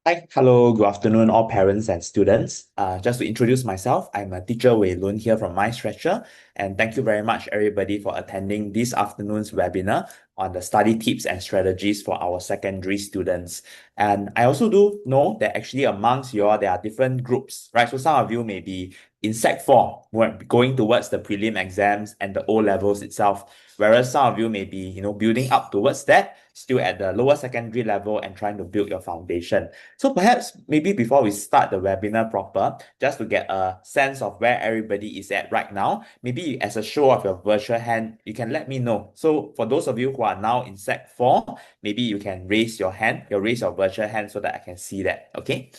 Hi, hello, good afternoon, all parents and students. Just to introduce myself, I'm a teacher Weilun here from MyStretcher, and thank you very much, everybody, for attending this afternoon's webinar on the study tips and strategies for our secondary students. And I also do know that actually amongst you all, there are different groups, right? So some of you may be in Sec 4, going towards the prelim exams and the O levels itself, whereas some of you may be, building up towards that, still at the lower secondary level and trying to build your foundation. So perhaps maybe before we start the webinar proper, just to get a sense of where everybody is at right now, maybe as a show of your virtual hand, you can let me know. So for those of you who are now in Sec 4, maybe you can raise your hand, raise your virtual hand so that I can see that. Okay.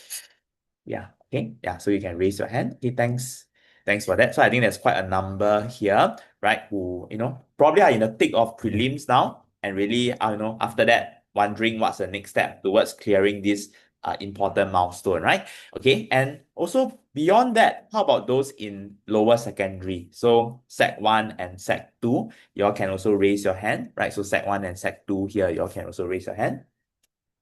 Yeah. Okay. Yeah. So you can raise your hand. Okay. Thanks. Thanks for that. So I think there's quite a number here, right? Who, probably are in the thick of prelims now and really, after that, wondering what's the next step towards clearing this important milestone, right? Okay. And also beyond that, how about those in lower secondary? So Sec 1 and Sec 2, you all can also raise your hand, right? So Sec 1 and Sec 2 here, you all can also raise your hand.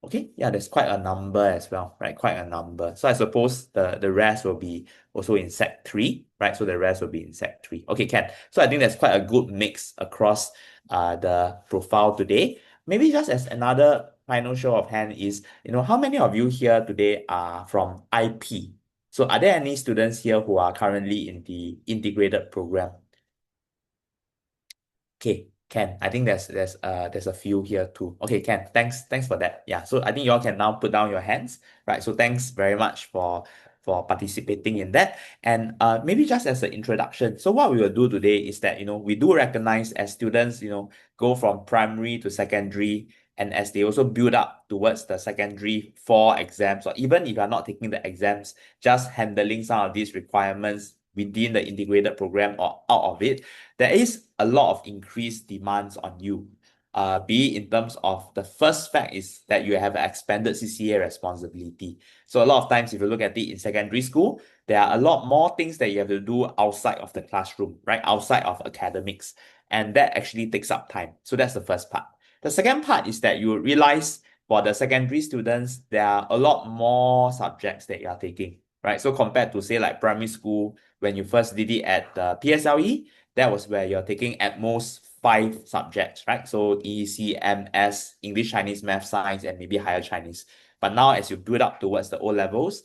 Okay, yeah, there's quite a number as well, right? Quite a number. So I suppose the rest will be also in Sec 3, right? So the rest will be in Sec 3. Okay, Ken. So I think that's quite a good mix across the profile today. Maybe just as another final show of hand is, how many of you here today are from IP? So are there any students here who are currently in the integrated program? Okay, Ken. I think there's a few here too. Okay, Ken. Thanks for that. Yeah. So I think you all can now put down your hands, right? So thanks very much for participating in that. And maybe just as an introduction, so what we will do today is that we do recognize as students go from primary to secondary, and as they also build up towards the secondary 4 exams, or even if you're not taking the exams, just handling some of these requirements within the integrated program or out of it, there is a lot of increased demands on you. Be it in terms of the first fact is that you have an expanded CCA responsibility. So a lot of times, if you look at it in secondary school, there are a lot more things that you have to do outside of the classroom, right? Outside of academics. And that actually takes up time. So that's the first part. The second part is that you realize for the secondary students, there are a lot more subjects that you are taking, right? So compared to say like primary school, when you first did it at the PSLE, that was where you're taking at most 5 subjects, right? So ECMS, English, Chinese, Math, Science, and maybe higher Chinese. But now as you build up towards the O levels,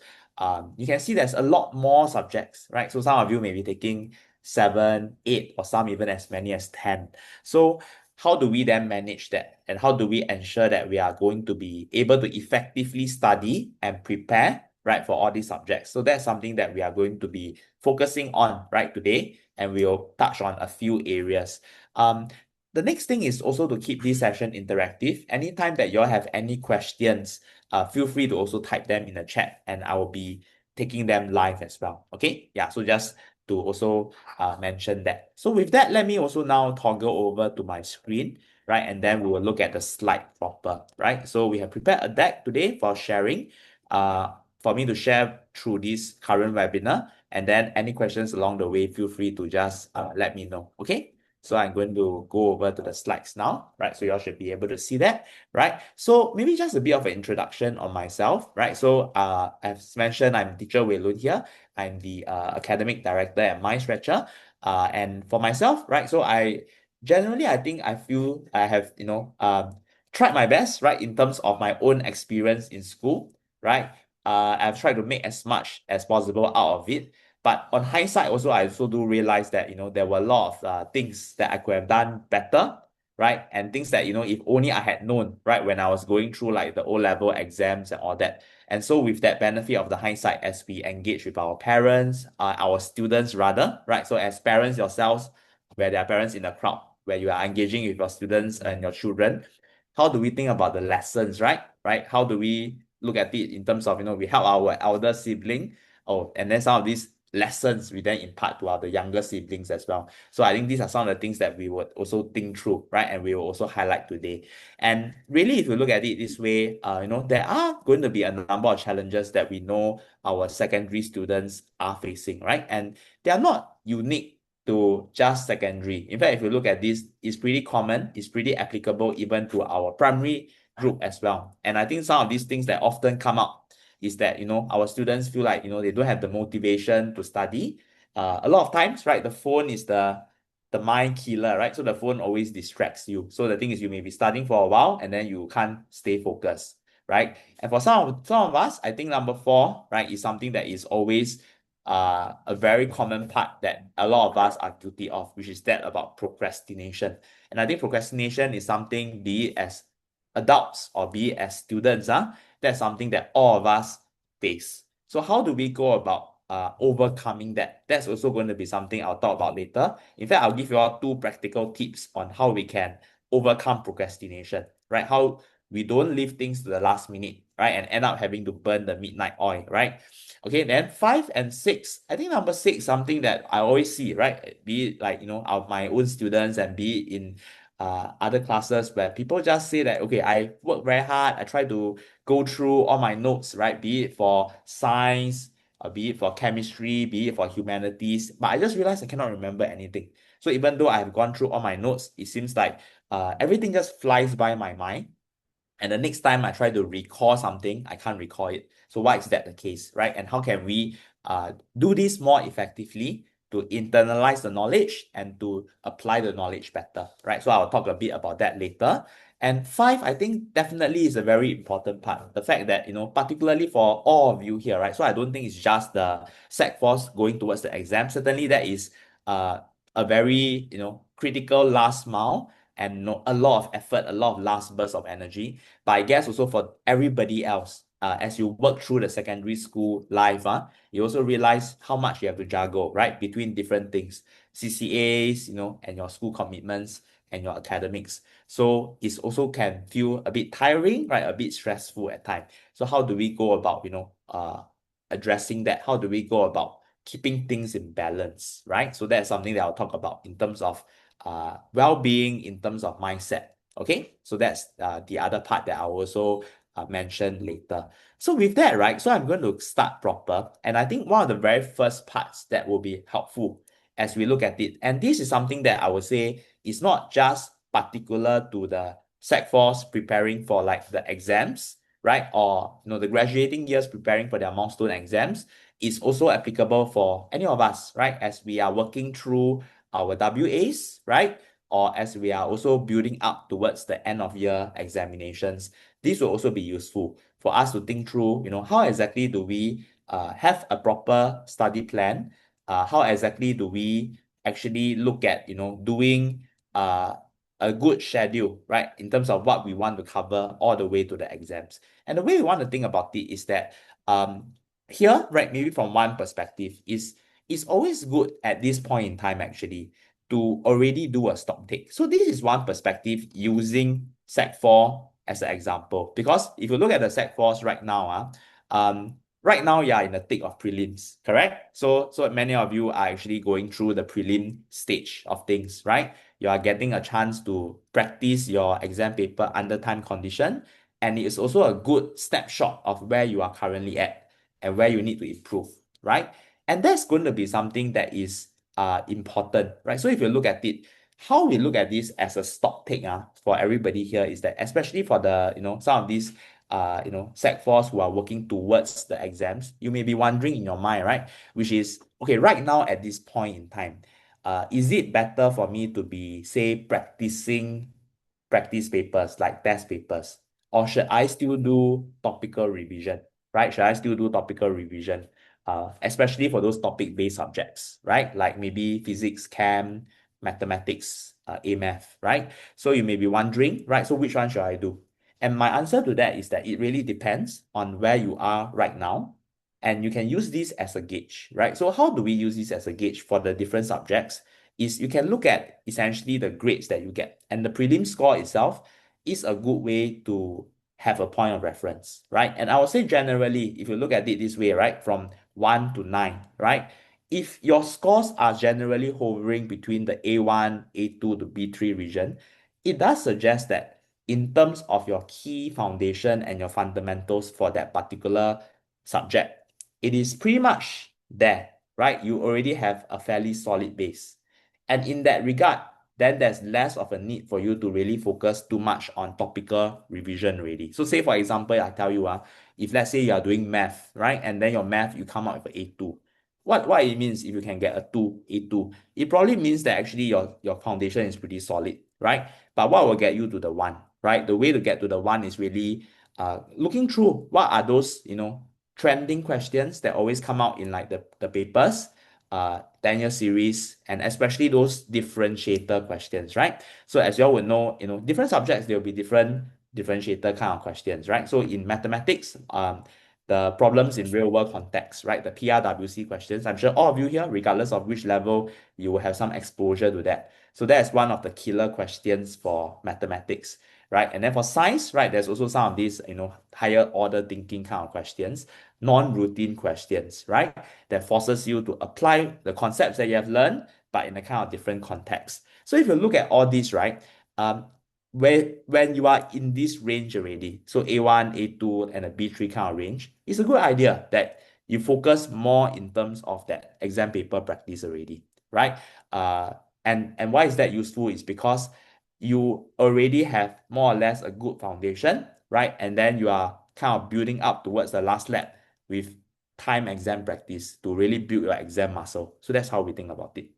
you can see there's a lot more subjects, right? So some of you may be taking 7, 8, or some even as many as 10. So how do we then manage that? And how do we ensure that we are going to be able to effectively study and prepare, right, for all these subjects? So that's something that we are going to be focusing on right today, and we'll touch on a few areas. The next thing is also to keep this session interactive. Anytime that you all have any questions, feel free to also type them in the chat, and I will be taking them live as well. Okay, yeah, so just to also mention that. So with that, let me also now toggle over to my screen, right? And then we will look at the slide proper, right? So we have prepared a deck today for sharing, for me to share through this current webinar. And then any questions along the way, feel free to just let me know, okay? So I'm going to go over to the slides now, right? So you all should be able to see that, right? So maybe just a bit of an introduction on myself, right? So as mentioned, I'm teacher Weilun here. I'm the academic director at MyStretcher. And for myself, right? So I think I feel I have, tried my best, right? In terms of my own experience in school, right? I've tried to make as much as possible out of it. But on hindsight, also, I also do realize that, there were a lot of things that I could have done better, right? And things that, if only I had known, right, when I was going through like the O-level exams and all that. And so with that benefit of the hindsight, as we engage with our parents, our students rather, right? So as parents yourselves, where there are parents in the crowd, where you are engaging with your students and your children, how do we think about the lessons, right? Right? How do we look at it in terms of, we help our elder sibling, and then some of these lessons we then impart to our the younger siblings as well. So I think these are some of the things that we would also think through, right? And we will also highlight today. And really, if you look at it this way, there are going to be a number of challenges that we know our secondary students are facing, right? And they are not unique to just secondary. In fact, if you look at this, it's pretty common, it's pretty applicable even to our primary group as well. And I think some of these things that often come up is that, our students feel like, they don't have the motivation to study. A lot of times, right, the phone is the mind killer, right? So the phone always distracts you. So the thing is, you may be studying for a while and then you can't stay focused, right? And for some of us, I think number four, right, is something that is always a very common part that a lot of us are guilty of, which is that about procrastination. And I think procrastination is something, be it as adults or be it as students, that's something that all of us face. So how do we go about overcoming that? That's also going to be something I'll talk about later. In fact, I'll give you all two practical tips on how we can overcome procrastination, right? How we don't leave things to the last minute, right? And end up having to burn the midnight oil, right? Okay, then 5 and 6. I think number 6, something that I always see, right? Be it like, of my own students and be it in other classes where people just say that, okay, I work very hard, I try to go through all my notes, right? Be it for science, be it for chemistry, be it for humanities, but I just realized I cannot remember anything. So even though I've gone through all my notes, it seems like everything just flies by my mind. And the next time I try to recall something, I can't recall it. So why is that the case, right? And how can we do this more effectively to internalize the knowledge and to apply the knowledge better, right? So I'll talk a bit about that later. And 5, I think definitely is a very important part. The fact that, particularly for all of you here, right? So I don't think it's just the Sec Force going towards the exam. Certainly that is a very, critical last mile and a lot of effort, a lot of last burst of energy. But I guess also for everybody else, as you work through the secondary school life, you also realize how much you have to juggle, right, between different things, CCAs, and your school commitments and your academics. So it also can feel a bit tiring, right, a bit stressful at times. So how do we go about, addressing that? How do we go about keeping things in balance, right? So that's something that I'll talk about in terms of well-being, in terms of mindset. Okay, so that's the other part that I'll also mention later. So with that, right, so I'm going to start proper. And I think one of the very first parts that will be helpful as we look at it, and this is something that I would say is not just particular to the Sec Force preparing for like the exams, right? Or, the graduating years preparing for their milestone exams, is also applicable for any of us, right? As we are working through our WAs, right? Or as we are also building up towards the end of year examinations, this will also be useful for us to think through, how exactly do we have a proper study plan? How exactly do we actually look at, doing a good schedule, right? In terms of what we want to cover all the way to the exams. And the way we want to think about it is that here, right, maybe from one perspective, is it's always good at this point in time actually to already do a stock take. So this is one perspective using Sec 4 as an example. Because if you look at the Sec 4s right now, right now you are in the thick of prelims, correct? So many of you are actually going through the prelim stage of things, right? You are getting a chance to practice your exam paper under time condition. And it is also a good snapshot of where you are currently at and where you need to improve, right? And that's going to be something that is important, right? So if you look at it, how we look at this as a stock take for everybody here is that, especially for the, some of these Sec 4s who are working towards the exams, you may be wondering in your mind, right? Which is, okay, right now at this point in time, is it better for me to be, say, practicing practice papers like test papers, or should I still do topical revision, right? Should I still do topical revision? Especially for those topic-based subjects, right? Like maybe physics, chem, mathematics, A-math, right? So you may be wondering, right? So which one should I do? And my answer to that is that it really depends on where you are right now. And you can use this as a gauge, right? So how do we use this as a gauge for the different subjects? Is you can look at essentially the grades that you get. And the prelim score itself is a good way to have a point of reference, right? And I would say generally, if you look at it this way, right, from 1 to 9, right? If your scores are generally hovering between the A1, A2 to B3 region, it does suggest that in terms of your key foundation and your fundamentals for that particular subject, it is pretty much there, right? You already have a fairly solid base. And in that regard, then there's less of a need for you to really focus too much on topical revision already. So say, for example, I tell you, if let's say you are doing math, right? And then your math, you come out with an A2. What it means if you can get a 2, A2, it probably means that actually your foundation is pretty solid, right? But what will get you to the 1, right? The way to get to the 1 is really looking through what are those, trending questions that always come out in like the papers, 10-year series, and especially those differentiator questions, right? So as you all would know, different subjects, there will be different differentiator kind of questions, right? So in mathematics, the problems in real world context, right? The PRWC questions, I'm sure all of you here, regardless of which level, you will have some exposure to that. So that's one of the killer questions for mathematics, right? And then for science, right, there's also some of these, higher order thinking kind of questions, non-routine questions, right? That forces you to apply the concepts that you have learned, but in a kind of different context. So if you look at all these, right, when you are in this range already, so A1, A2, and a B3 kind of range, it's a good idea that you focus more in terms of that exam paper practice already, right? And why is that useful is because you already have more or less a good foundation, right? And then you are kind of building up towards the last lap with time exam practice to really build your exam muscle. So that's how we think about it.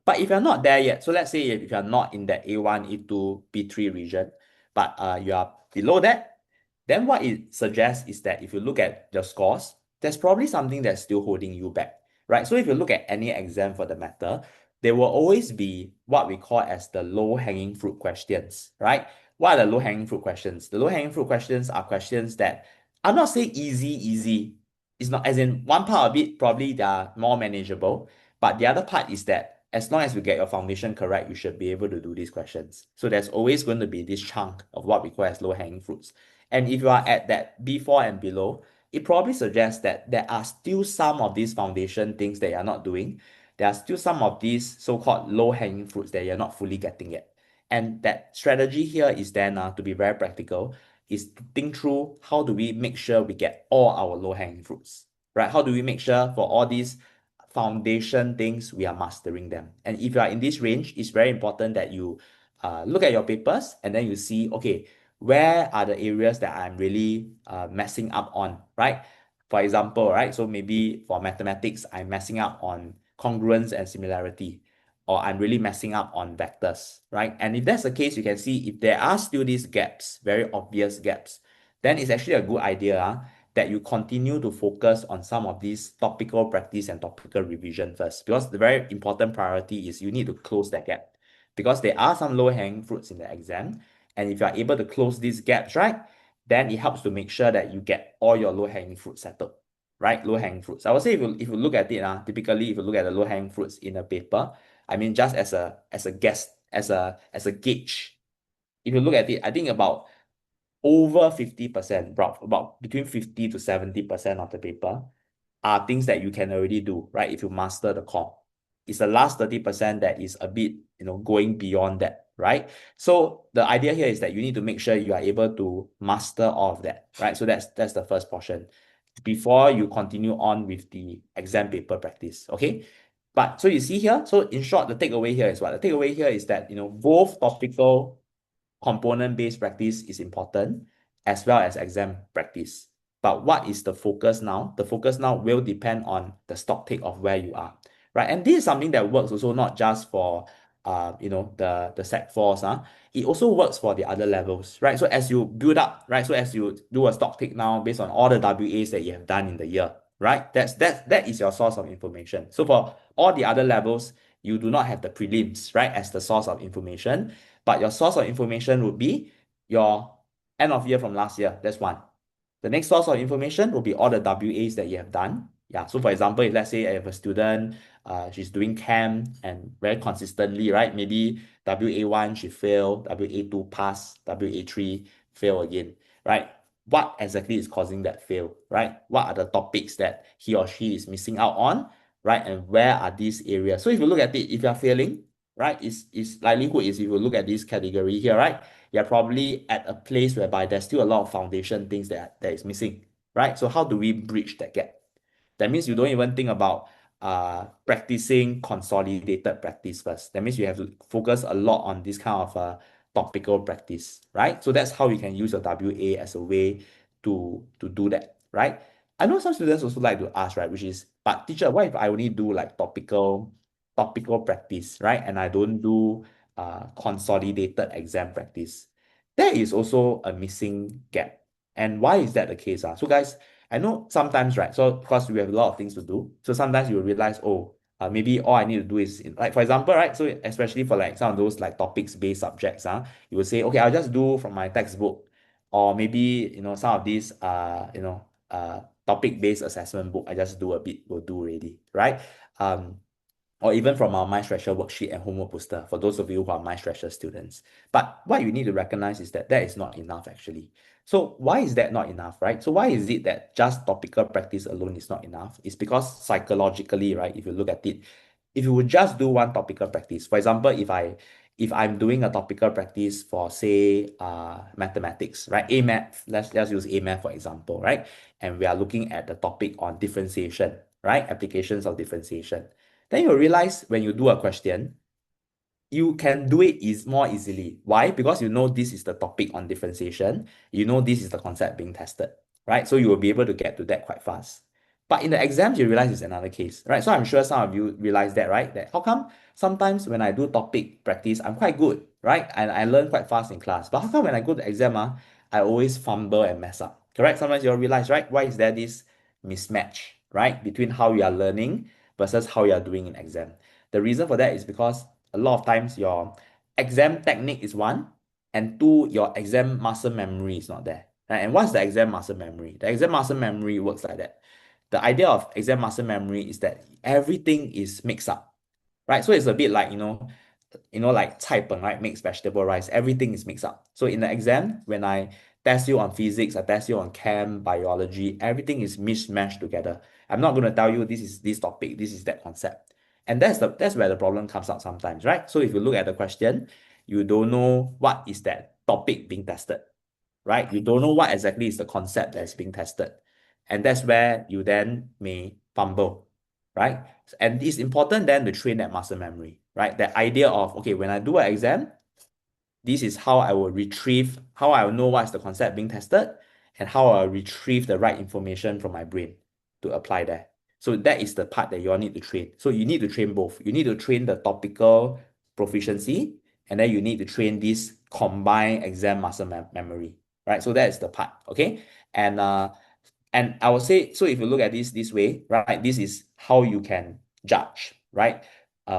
But if you're not there yet, so let's say if you're not in that A1, A2, B3 region, but you are below that, then what it suggests is that if you look at your scores, there's probably something that's still holding you back, right? So if you look at any exam for the matter, there will always be what we call as the low-hanging fruit questions, right? What are the low-hanging fruit questions? The low-hanging fruit questions are questions that I'm not saying easy. It's not, as in one part of it, probably they are more manageable. But the other part is that as long as you get your foundation correct, you should be able to do these questions. So there's always going to be this chunk of what we call as low-hanging fruits. And if you are at that B4 and below, it probably suggests that there are still some of these foundation things that you're not doing. There are still some of these so-called low-hanging fruits that you're not fully getting yet. And that strategy here is then to be very practical, is to think through how do we make sure we get all our low-hanging fruits, right? How do we make sure for all these foundation things, we are mastering them? And if you are in this range, it's very important that you look at your papers and then you see, okay, where are the areas that I'm really messing up on, right? For example, right? So maybe for mathematics, I'm messing up on congruence and similarity, or I'm really messing up on vectors, right? And if that's the case, you can see if there are still these gaps, very obvious gaps, then it's actually a good idea that you continue to focus on some of these topical practice and topical revision first, because the very important priority is you need to close that gap, because there are some low-hanging fruits in the exam. And if you are able to close these gaps, right, then it helps to make sure that you get all your low-hanging fruits settled, right? Low-hanging fruits. I would say if you look at it, typically if you look at the low-hanging fruits in a paper, I mean, just as a guess, as a gauge, if you look at it, I think about over 50%, about between 50 to 70% of the paper are things that you can already do, right? If you master the core. It's the last 30% that is a bit, going beyond that, right? So the idea here is that you need to make sure you are able to master all of that, right? So that's the first portion before you continue on with the exam paper practice, okay? But so you see here, so in short, the takeaway here is what? The takeaway here is that, both topical component-based practice is important as well as exam practice. But what is the focus now? The focus now will depend on the stock take of where you are, right? And this is something that works also not just for the Sec 4s. It also works for the other levels, right? So as you build up, right? So as you do a stock take now based on all the WAs that you have done in the year, right? That is your source of information. So for all the other levels, you do not have the prelims, right, as the source of information. But your source of information would be your end of year from last year. That's one. The next source of information will be all the WAs that you have done. Yeah. So for example, if let's say I have a student, she's doing chem and very consistently, right? Maybe WA1 she failed, WA2 pass, WA3 fail again, right? What exactly is causing that fail, right? What are the topics that he or she is missing out on, right? And where are these areas? So if you look at it, if you're failing, right, is likelihood is if you look at this category here, right, you're probably at a place whereby there's still a lot of foundation things that is missing, right? So how do we bridge that gap? That means you don't even think about practicing consolidated practice first. That means you have to focus a lot on this kind of topical practice, right? So that's how you can use your WA as a way to do that, right? I know some students also like to ask, right, which is, but teacher, what if I only do like topical practice, right? And I don't do consolidated exam practice. There is also a missing gap. And why is that the case? So guys, I know sometimes, right? So because we have a lot of things to do, so sometimes you will realize, oh, maybe all I need to do is like, for example, right? So especially for like some of those like topics-based subjects, you will say, okay, I'll just do from my textbook, or maybe some of these topic-based assessment book, I just do a bit, will do already, right? Um, or even from our Mind Stretcher worksheet and homework poster for those of you who are Mind Stretcher students. But what you need to recognize is that that is not enough actually. So why is that not enough, right? So why is it that just topical practice alone is not enough? It's because psychologically, right, if you look at it, if you would just do one topical practice, for example, if I'm doing a topical practice for say mathematics, right? A math, let's use A math for example, right? And we are looking at the topic on differentiation, right? Applications of differentiation. Then you realize when you do a question, you can do it is more easily. Why? Because you know this is the topic on differentiation. You know this is the concept being tested, right? So you will be able to get to that quite fast. But in the exams, you realize it's another case, right? So I'm sure some of you realize that, right? That how come sometimes when I do topic practice, I'm quite good, right? And I learn quite fast in class. But how come when I go to exam, I always fumble and mess up, correct? Sometimes you'll realize, right? Why is there this mismatch, right? Between how you are learning versus how you are doing in exam. The reason for that is because a lot of times your exam technique is one, and two, your exam muscle memory is not there. Right? And what's the exam muscle memory? The exam muscle memory works like that. The idea of exam muscle memory is that everything is mixed up, right? So it's a bit like, like 菜本, right? Mixed vegetable rice. Everything is mixed up. So in the exam, when I test you on physics, I test you on chem, biology, everything is mismatched together. I'm not going to tell you this is this topic, this is that concept. And that's where the problem comes out sometimes, right? So if you look at the question, you don't know what is that topic being tested, right? You don't know what exactly is the concept that's being tested. And that's where you then may fumble, right? And it's important then to train that muscle memory, right? That idea of, okay, when I do an exam, this is how I will retrieve, how I will know what's the concept being tested, and how I'll retrieve the right information from my brain to apply there. So that is the part that you all need to train. So you need to train both. You need to train the topical proficiency, and then you need to train this combined exam muscle memory, right? So that is the part, okay? And I would say, so if you look at this way, right, this is how you can judge, right?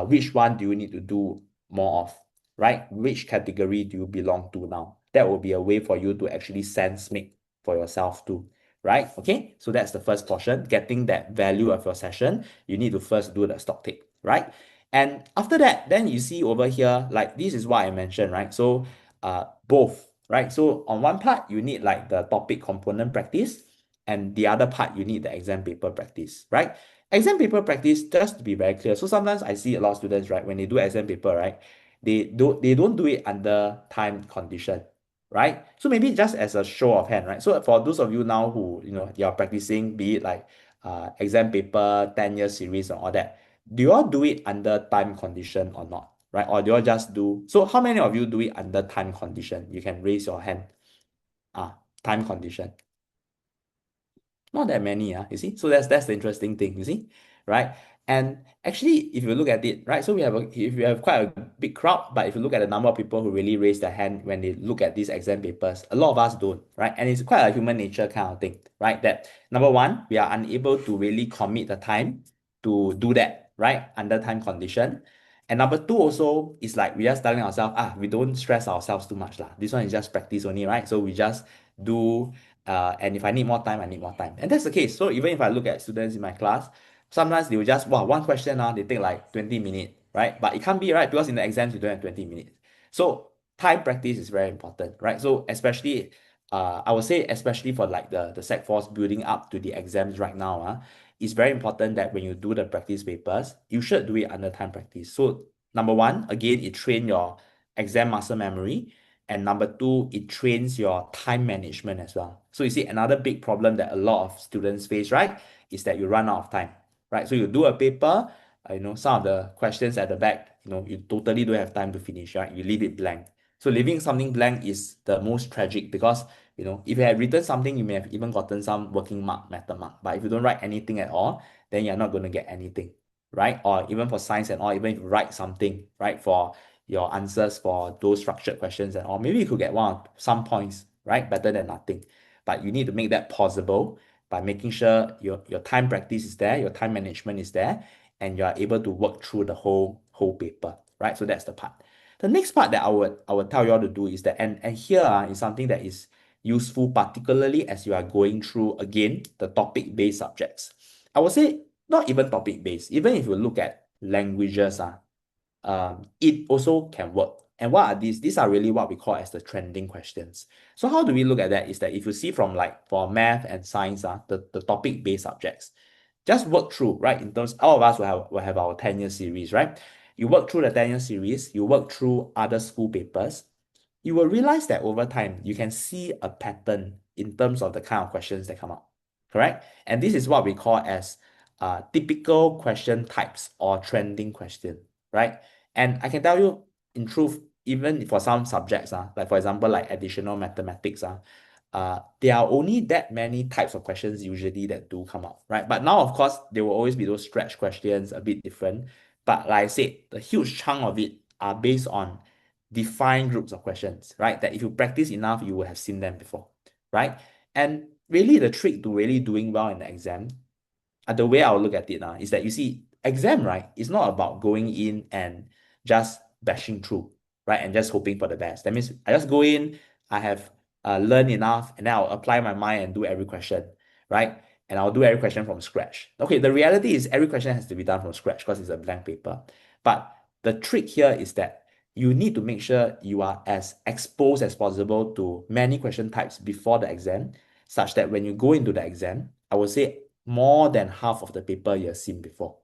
Which one do you need to do more of, right? Which category do you belong to now? That will be a way for you to actually sense make for yourself too, right? Okay, so that's the first portion. Getting that value of your session, you need to first do the stock take, right? And after that, then you see over here, like this is what I mentioned, right? So both, right? So on one part, you need like the topic component practice, and the other part, you need the exam paper practice, right? Exam paper practice, just to be very clear. So sometimes I see a lot of students, right, when they do exam paper, right, they don't do it under time condition, right? So maybe just as a show of hand, right? So for those of you now who, you're practicing, be it like exam paper, 10-year series and all that, do you all do it under time condition or not? Right? Or do you all just do, so how many of you do it under time condition? You can raise your hand. Time condition. Not that many, you see. So that's the interesting thing, you see, right? And actually, if you look at it, right, so if you have quite a big crowd, but if you look at the number of people who really raise their hand when they look at these exam papers, a lot of us don't, right? And it's quite a human nature kind of thing, right? That number one, we are unable to really commit the time to do that, right? Under time condition. And number two also is like we are just telling ourselves, we don't stress ourselves too much lah. This one is just practice only, right? So we just do and if I need more time, I need more time. And that's the case. So even if I look at students in my class, sometimes they will just, wow, one question now, they take like 20 minutes, right? But it can't be, right? Because in the exams, you don't have 20 minutes. So time practice is very important, right? So especially, I would say, especially for like the Sec 4s building up to the exams right now, it's very important that when you do the practice papers, you should do it under time practice. So number one, again, it train your exam muscle memory. And number two, it trains your time management as well. So you see, another big problem that a lot of students face, right, is that you run out of time, right? So you do a paper, some of the questions at the back, you totally don't have time to finish, right? You leave it blank. So leaving something blank is the most tragic because If you had written something, you may have even gotten some working mark, method mark. But if you don't write anything at all, then you're not going to get anything, right? Or even for science and all, even if you write something, right, for your answers for those structured questions and all, maybe you could get some points, right? Better than nothing. But you need to make that possible by making sure your time practice is there, your time management is there, and you are able to work through the whole paper, right? So that's the part. The next part that I would tell you all to do is that, and here is something that is useful, particularly as you are going through, again, the topic-based subjects. I would say not even topic-based, even if you look at languages, it also can work. And what are these? These are really what we call as the trending questions. So how do we look at that? Is that if you see from like for math and science, the topic-based subjects, just work through, right? In terms, all of us will have our 10-year series, right? You work through the 10-year series, you work through other school papers, you will realize that over time, you can see a pattern in terms of the kind of questions that come up, correct? And this is what we call as typical question types or trending question, right? And I can tell you, in truth, even for some subjects, like for example, like additional mathematics, there are only that many types of questions usually that do come up, right? But now, of course, there will always be those stretch questions, a bit different. But like I said, the huge chunk of it are based on defined groups of questions, right? That if you practice enough, you will have seen them before, right? And really, the trick to really doing well in the exam, the way I'll look at it is that you see, exam, right, is not about going in and just bashing through, right, and just hoping for the best. That means I just go in, I have learned enough, and then I'll apply my mind and do every question, right? And I'll do every question from scratch. Okay, the reality is every question has to be done from scratch because it's a blank paper. But the trick here is that you need to make sure you are as exposed as possible to many question types before the exam, such that when you go into the exam, I would say more than half of the paper you have seen before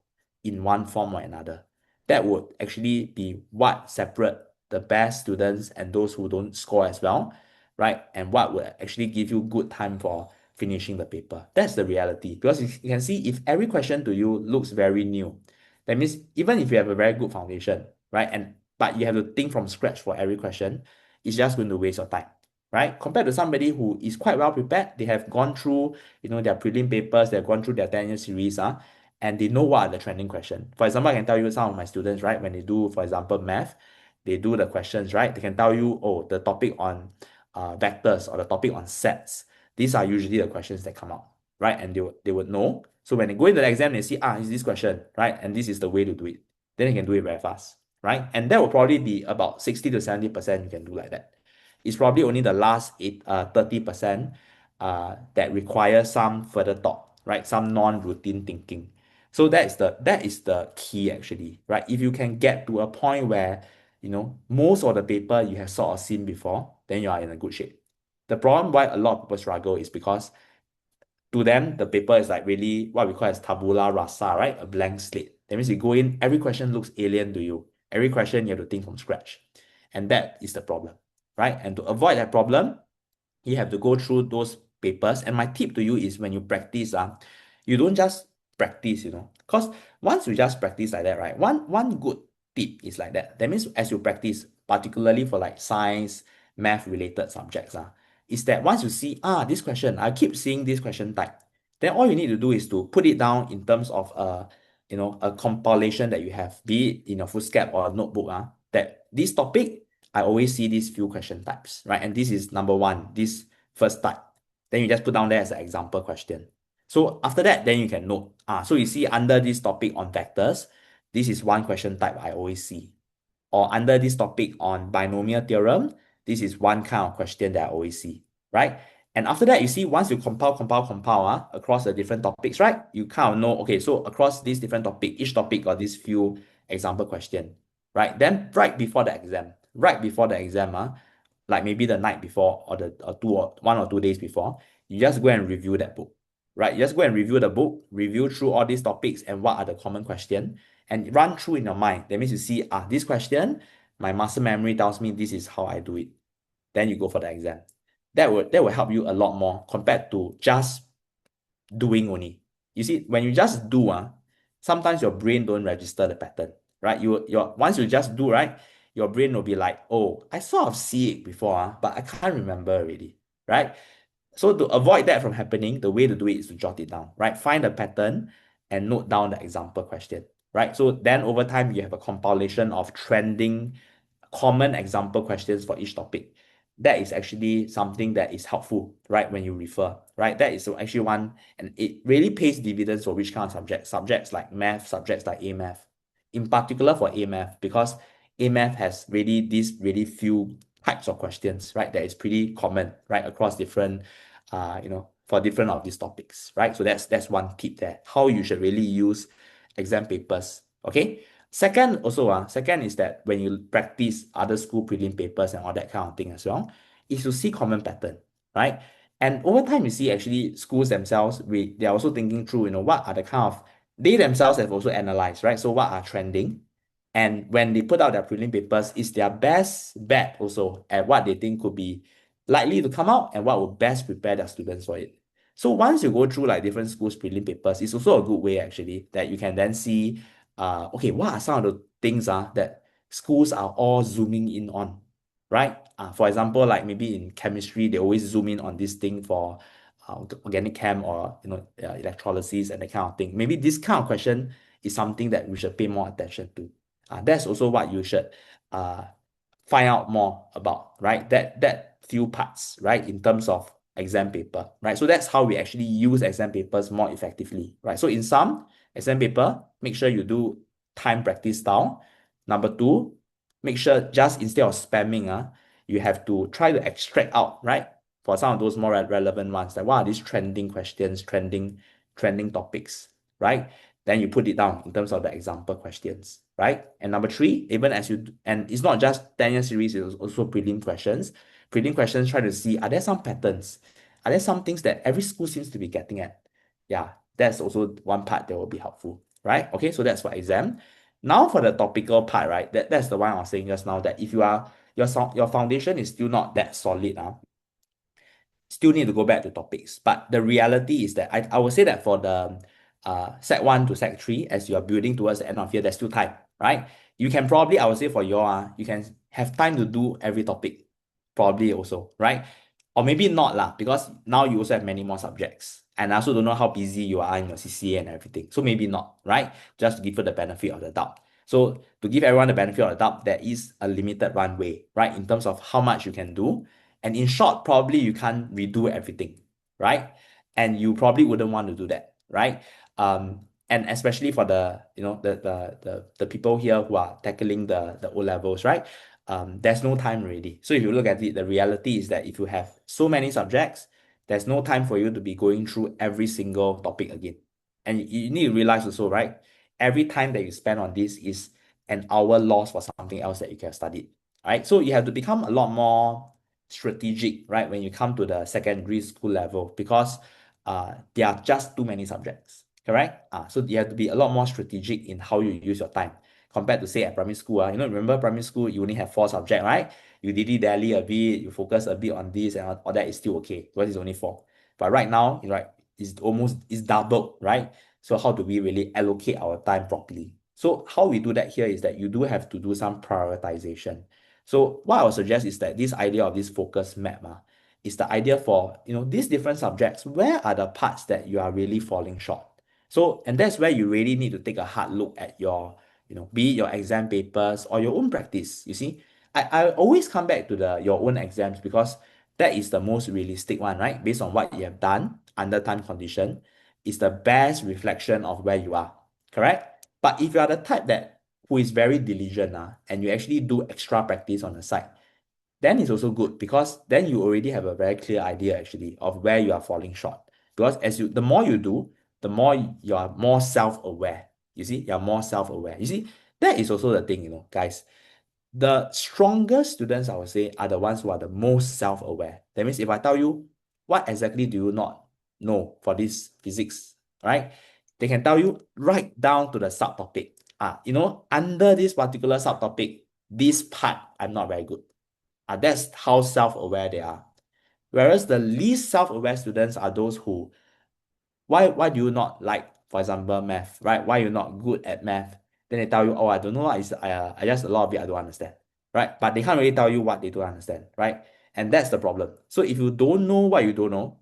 in one form or another. That would actually be what separate the best students and those who don't score as well, right? And what would actually give you good time for finishing the paper. That's the reality. Because you can see if every question to you looks very new, that means even if you have a very good foundation, right? But you have to think from scratch for every question, it's just going to waste your time, right? Compared to somebody who is quite well prepared, they have gone through, their prelim papers, they've gone through their 10-year series, and they know what are the trending questions. For example, I can tell you some of my students, right, when they do, for example, math, they do the questions, right? They can tell you, oh, the topic on vectors or the topic on sets. These are usually the questions that come out, right? And they would know. So when they go into the exam, they see, is this question, right? And this is the way to do it. Then they can do it very fast, right? And that will probably be about 60 to 70% you can do like that. It's probably only the last 30% that requires some further thought, right? Some non-routine thinking. So that is the key actually, right? If you can get to a point where, most of the paper you have sort of seen before, then you are in a good shape. The problem why a lot of people struggle is because to them, the paper is like really what we call as tabula rasa, right? A blank slate. That means you go in, every question looks alien to you. Every question you have to think from scratch. And that is the problem, right? And to avoid that problem, you have to go through those papers. And my tip to you is when you practice, you don't just practice, because once you just practice like that, right? One good tip is like that. That means as you practice, particularly for like science, math related subjects, is that once you see, this question, I keep seeing this question type, then all you need to do is to put it down in terms of a compilation that you have, be it in a foolscap or a notebook, that this topic, I always see these few question types, right? And this is number one, this first type. Then you just put down there as an example question. So after that, then you can note. So you see under this topic on vectors, this is one question type I always see. Or under this topic on binomial theorem, this is one kind of question that I always see, right? And after that, you see, once you compile across the different topics, right? You kind of know, okay, so across these different topic, each topic got these few example question, right? Then right before the exam, like maybe the night before or the or 1 or 2 days before, you just go and review that book, right? You just go and review the book, review through all these topics and what are the common questions, and run through in your mind. That means you see, this question, my muscle memory tells me this is how I do it. Then you go for the exam. That will help you a lot more compared to just doing only. You see, when you just do, sometimes your brain don't register the pattern, right? Once you just do, right, your brain will be like, oh, I sort of see it before, but I can't remember already, right? So to avoid that from happening, the way to do it is to jot it down, right? Find a pattern and note down the example question, right? So then over time, you have a compilation of trending common example questions for each topic. That is actually something that is helpful, right? When you refer, right? That is actually one, and it really pays dividends for which kind of subjects, subjects like math, subjects like A math, in particular for A math, because A math has really these really few types of questions, right? That is pretty common, right? Across different, for different of these topics, right? So that's one tip there, how you should really use exam papers, okay? Second is that when you practice other school prelim papers and all that kind of thing as well, is to see common pattern, right? And over time, you see actually schools themselves, they're also thinking through, what are the kind of, they themselves have also analyzed, right? So what are trending? And when they put out their prelim papers, is their best bet also at what they think could be likely to come out and what will best prepare their students for it. So once you go through like different schools prelim papers, it's also a good way actually that you can then see okay, what are some of the things that schools are all zooming in on, right? For example, like maybe in chemistry, they always zoom in on this thing for organic chem or electrolysis and that kind of thing. Maybe this kind of question is something that we should pay more attention to. That's also what you should uh, find out more about, right? That few parts, right, in terms of exam paper, right? So that's how we actually use exam papers more effectively, right? So in some exam paper, make sure you do time practice style. Number two, make sure just instead of spamming, you have to try to extract out, right? For some of those more relevant ones, like what are these trending questions, trending topics, right? Then you put it down in terms of the example questions, right? And number three, even as you, and it's not just 10-year series, it's also prelim questions. Prelim questions try to see, are there some patterns? Are there some things that every school seems to be getting at? Yeah, that's also one part that will be helpful, right? Okay, so that's for exam. Now for the topical part, right? That's the one I was saying just now, that if you are, your foundation is still not that solid, still need to go back to topics. But the reality is that I would say that for the Sec 1 to Sec 3, as you are building towards the end of year, there's still time, right? You can probably, I would say for your, you can have time to do every topic, probably also, right? Or maybe not lah, because now you also have many more subjects. And I also don't know how busy you are in your CCA and everything. So maybe not, right? Just to give you the benefit of the doubt. So to give everyone the benefit of the doubt, there is a limited runway, right? In terms of how much you can do. And in short, probably you can't redo everything, right? And you probably wouldn't want to do that, right? And especially for the, the people here who are tackling the O levels, right? There's no time really. So if you look at it, the reality is that if you have so many subjects, there's no time for you to be going through every single topic again. And you need to realize also, right? Every time that you spend on this is an hour lost for something else that you can have studied, right? So you have to become a lot more strategic, right, when you come to the secondary school level, because there are just too many subjects, correct? So you have to be a lot more strategic in how you use your time compared to say at primary school. Remember primary school, you only have four subjects, right? You dilly-dally a bit, you focus a bit on this and all that is still okay because it's only four. But right now, right, it's doubled, right? So how do we really allocate our time properly? So how we do that here is that you do have to do some prioritization. So what I would suggest is that this idea of this focus map is the idea for these different subjects. Where are the parts that you are really falling short? So, and that's where you really need to take a hard look at your, be it your exam papers or your own practice. You see, I always come back to your own exams because that is the most realistic one, right? Based on what you have done under time condition, is the best reflection of where you are. Correct? But if you are the type that who is very diligent and you actually do extra practice on the side, then it's also good because then you already have a very clear idea actually of where you are falling short. Because the more you do, the more you are more self-aware. You see, you're more self-aware. You see, that is also the thing, guys. The strongest students, I would say, are the ones who are the most self-aware. That means if I tell you, what exactly do you not know for this physics, right? They can tell you right down to the subtopic. Under this particular subtopic, this part, I'm not very good. That's how self-aware they are. Whereas the least self-aware students are those who, why do you not like, for example, math, right? Why you're not good at math? Then they tell you, oh, I don't know what is, I just a lot of it I don't understand, right? But they can't really tell you what they don't understand, right? And that's the problem. So if you don't know what you don't know,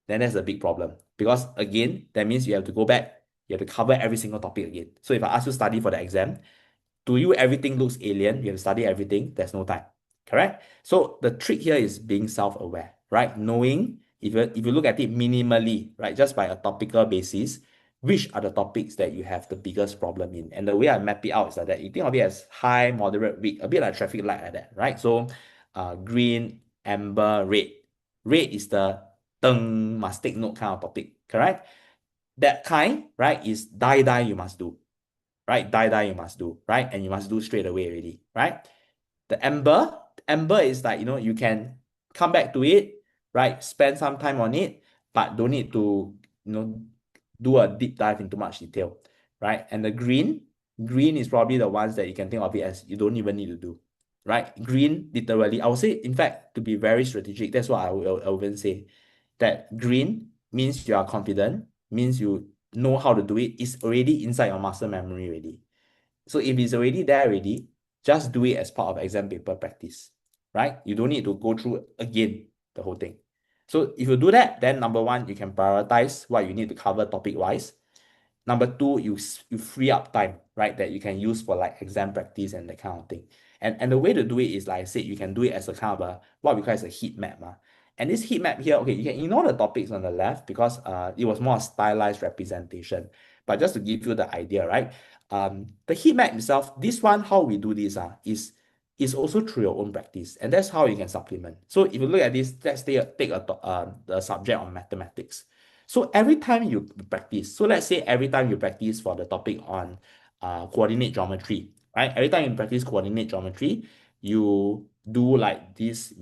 then that's a big problem. Because again, that means you have to go back, you have to cover every single topic again. So if I ask you to study for the exam, to you everything looks alien, you have to study everything, there's no time. Correct? So the trick here is being self-aware, right? Knowing if you look at it minimally, right, just by a topical basis, which are the topics that you have the biggest problem in. And the way I map it out is like that. You think of it as high, moderate, weak, a bit like traffic light like that, right? So green, amber, red. Red is the deng, must take note kind of topic, correct? That kind, right, is die you must do, right? Die you must do, right? And you must do straight away already, right? The amber is like, you can come back to it, right? Spend some time on it, but don't need to, do a deep dive into much detail, right? And the green is probably the ones that you can think of it as you don't even need to do, right? Green, literally, I would say, in fact, to be very strategic, that's what I will even say, that green means you are confident, means you know how to do it, it's already inside your muscle memory already. So if it's already there already, just do it as part of exam paper practice, right? You don't need to go through again the whole thing. So if you do that, then number one, you can prioritize what you need to cover topic-wise. Number two, you free up time, right, that you can use for like exam practice and that kind of thing. And the way to do it is, like I said, you can do it as a kind of what we call as a heat map. And this heat map here, okay, you can ignore the topics on the left because it was more a stylized representation. But just to give you the idea, right? The heat map itself, this one, how we do this is also through your own practice. And that's how you can supplement. So if you look at this, let's take the subject on mathematics. So every time you practice, so let's say every time you practice for the topic on coordinate geometry, right? Every time you practice coordinate geometry, you do like this,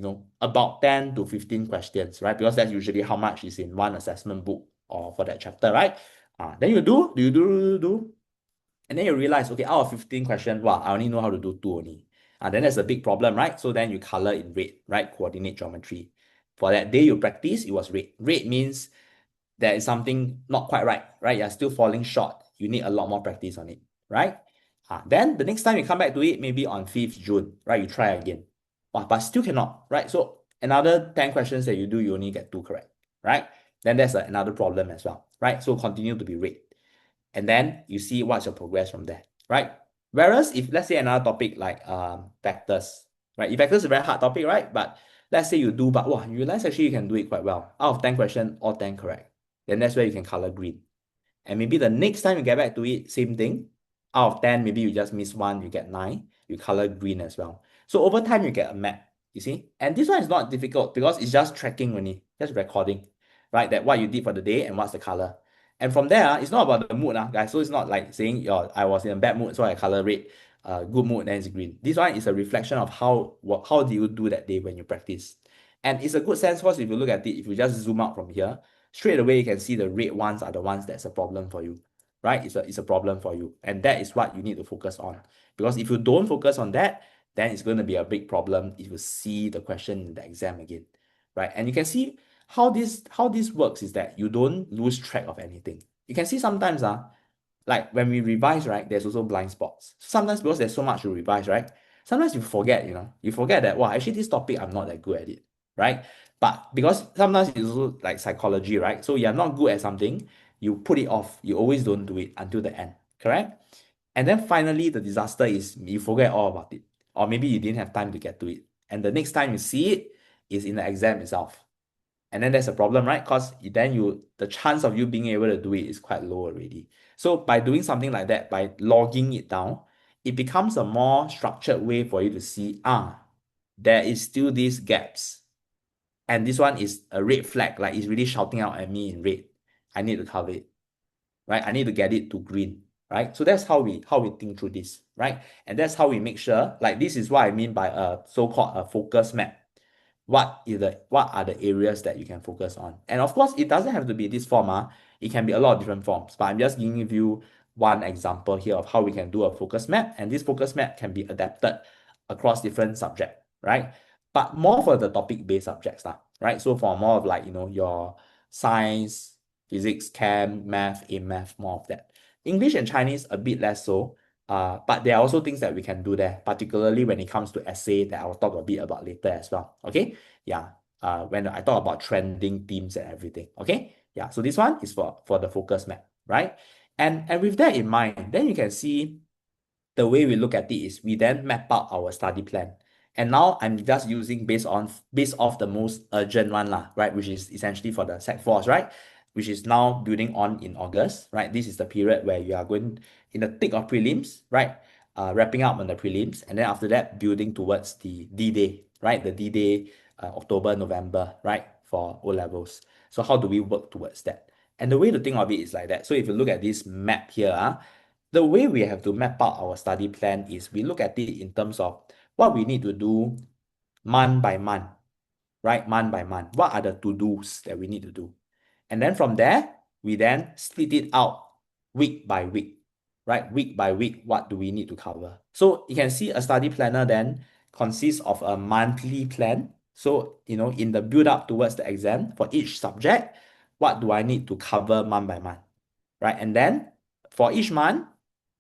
about 10 to 15 questions, right? Because that's usually how much is in one assessment book or for that chapter, right? Then you do, and then you realize, okay, out of 15 questions, wow, I only know how to do two only. Then that's a big problem, right? So then you color in red, right? Coordinate geometry. For that day you practice, it was red. Red means there is something not quite right, right? You're still falling short. You need a lot more practice on it, right? Then the next time you come back to it, maybe on 5th June, right? You try again. But still cannot, right? So another 10 questions that you do, you only get 2 correct, right? Then there's another problem as well, right? So continue to be red. And then you see what's your progress from there, right? Whereas if let's say another topic like vectors, right? If vectors is a very hard topic, right? But let's say you do, but wow, you realize actually you can do it quite well. Out of 10 questions, all 10 correct. Then that's where you can color green. And maybe the next time you get back to it, same thing. Out of 10, maybe you just miss one, you get 9, you color green as well. So over time, you get a map, you see? And this one is not difficult because it's just tracking only, just recording, right? That what you did for the day and what's the color. And from there, it's not about the mood, guys. So it's not like saying I was in a bad mood, so I color red. Good mood, then it's green. This one is a reflection of how do you do that day when you practice. And it's a good sense because if you look at it, if you just zoom out from here, straight away you can see the red ones are the ones that's a problem for you, right? It's a problem for you. And that is what you need to focus on. Because if you don't focus on that, then it's going to be a big problem if you see the question in the exam again, right? And you can see how this works is that you don't lose track of anything. You can see sometimes like when we revise, right, there's also blind spots. Sometimes because there's so much to revise, right? Sometimes you forget, you forget that, wow, actually this topic I'm not that good at it, right? But because sometimes it's also like psychology, right? So you're not good at something, you put it off. You always don't do it until the end, correct? And then finally, the disaster is you forget all about it. Or maybe you didn't have time to get to it. And the next time you see it is in the exam itself. And then there's a problem, right? Because then the chance of you being able to do it is quite low already. So by doing something like that, by logging it down, it becomes a more structured way for you to see, there is still these gaps. And this one is a red flag, like it's really shouting out at me in red. I need to cover it, right? I need to get it to green, right? So that's how we think through this, right? And that's how we make sure, like this is what I mean by a so-called a focus map. What are the areas that you can focus on? And of course, it doesn't have to be this form. It can be a lot of different forms, but I'm just giving you one example here of how we can do a focus map. And this focus map can be adapted across different subjects, right? But more for the topic-based subjects, right? So for more of like, your science, physics, chem, math, A math, more of that. English and Chinese, a bit less so. But there are also things that we can do there, particularly when it comes to essay that I'll talk a bit about later as well. Okay. Yeah. When I talk about trending themes and everything. Okay. Yeah. So this one is for the focus map, right? And with that in mind, then you can see the way we look at it is we then map out our study plan. And now I'm just using based off the most urgent one, lah, right? Which is essentially for the Sec 4s, right? Which is now building on in August, right? This is the period where you are going in the thick of prelims, right? Wrapping up on the prelims, and then after that, building towards the D-Day, right? The D-Day, October, November, right? For O levels. So how do we work towards that? And the way to think of it is like that. So if you look at this map here, the way we have to map out our study plan is we look at it in terms of what we need to do month by month, right? Month by month. What are the to-dos that we need to do? And then from there, we then split it out week by week, right? Week by week, what do we need to cover? So you can see a study planner then consists of a monthly plan. So, in the build up towards the exam for each subject, what do I need to cover month by month, right? And then for each month,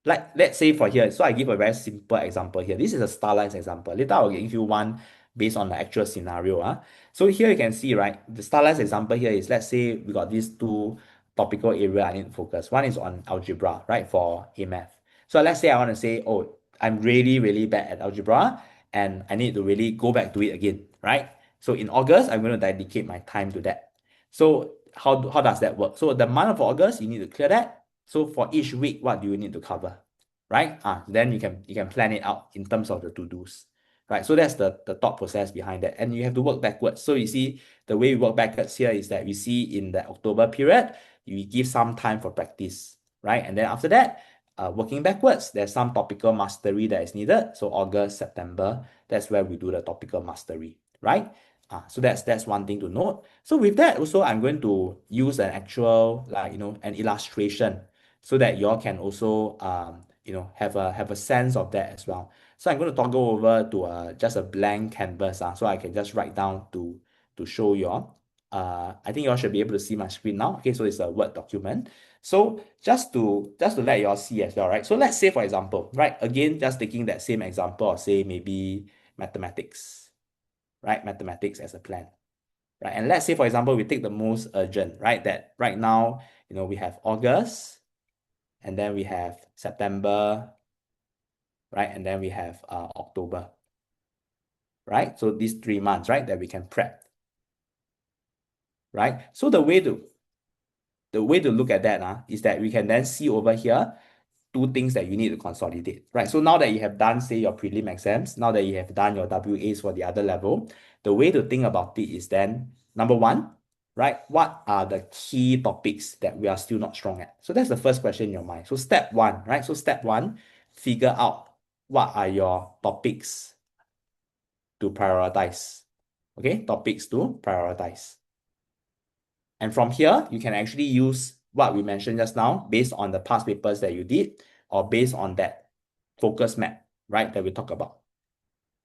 like let's say for here, so I give a very simple example here. This is a starlight example. Later I'll give you one based on the actual scenario. So here you can see, right, the starlight example here is, let's say we got these two topical area I need to focus. One is on algebra, right, for A math. So let's say I want to say, oh, I'm really, really bad at algebra and I need to really go back to it again, right? So in August, I'm going to dedicate my time to that. So how does that work? So the month of August, you need to clear that. So for each week, what do you need to cover, right? Then you can plan it out in terms of the to-dos, right? So that's the thought process behind that. And you have to work backwards. So you see, the way we work backwards here is that we see in the October period, you give some time for practice, right? And then after that, working backwards, there's some topical mastery that is needed. So August, September, that's where we do the topical mastery, right? So that's one thing to note. So with that also, I'm going to use an actual, like, an illustration so that y'all can also have a sense of that as well. So I'm going to toggle over to just a blank canvas, so I can just write down to show y'all. I think y'all should be able to see my screen now. Okay, so it's a Word document. So just to let y'all see as well, right? So let's say, for example, right, again, just taking that same example of, say, maybe mathematics, right? Mathematics as a plan, right? And let's say, for example, we take the most urgent, right? That right now, we have August, and then we have September, right? And then we have October, right? So these 3 months, right, that we can prep, right? So the way to look at that is that we can then see over here two things that you need to consolidate, right? So now that you have done, say, your prelim exams, now that you have done your WAs for the other level, the way to think about it is then, number one, right, what are the key topics that we are still not strong at? So that's the first question in your mind. So step one, right? So step one, figure out what are your topics to prioritize. Okay, topics to prioritize. And from here, you can actually use what we mentioned just now based on the past papers that you did or based on that focus map, right, that we talk about.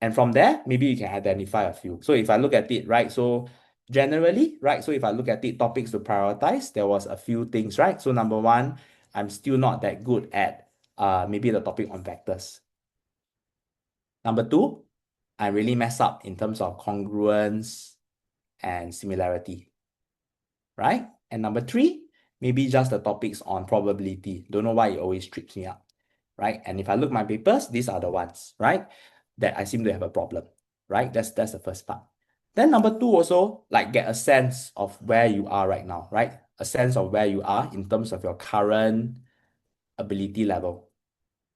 And from there, maybe you can identify a few. So if I look at it, right, so generally, right, so if I look at it, topics to prioritize, there was a few things, right? So number one, I'm still not that good at maybe the topic on vectors. Number two, I really mess up in terms of congruence and similarity, right? And number three, maybe just the topics on probability. Don't know why it always trips me up, right? And if I look my papers, these are the ones, right, that I seem to have a problem, right? That's the first part. Then number two also, like, get a sense of where you are right now, right? A sense of where you are in terms of your current ability level,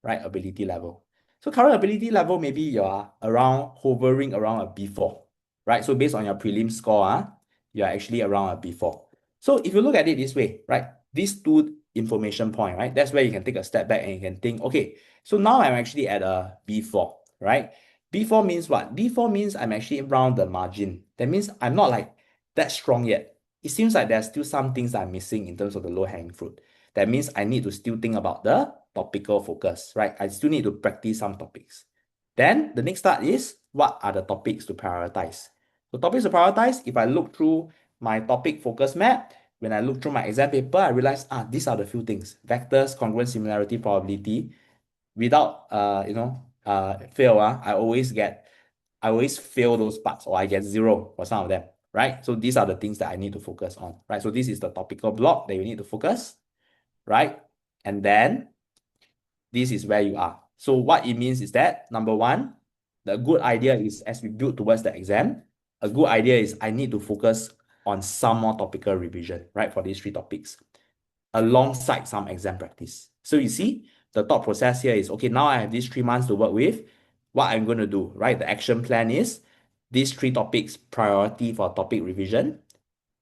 right? Ability level. So current ability level, maybe you're hovering around a B4, right? So based on your prelim score, you're actually around a B4. So if you look at it this way, right, these two information point, right, that's where you can take a step back and you can think, okay, so now I'm actually at a B4, right? B4 means what? B4 means I'm actually around the margin. That means I'm not like that strong yet. It seems like there's still some things that I'm missing in terms of the low-hanging fruit. That means I need to still think about the topical focus, right? I still need to practice some topics. Then the next start is, what are the topics to prioritize? So topics to prioritize, if I look through my topic focus map, when I look through my exam paper, I realize, these are the few things: vectors, congruence, similarity, probability. without fail, I always fail those parts or I get zero for some of them, right? So these are the things that I need to focus on, right? So this is the topical block that you need to focus, right? And then this is where you are. So what it means is that number one, the good idea is as we build towards the exam, a good idea is I need to focus on some more topical revision, right? For these three topics, alongside some exam practice. So you see, the thought process here is, okay, now I have these 3 months to work with. What I'm going to do, right? The action plan is these three topics, priority for topic revision,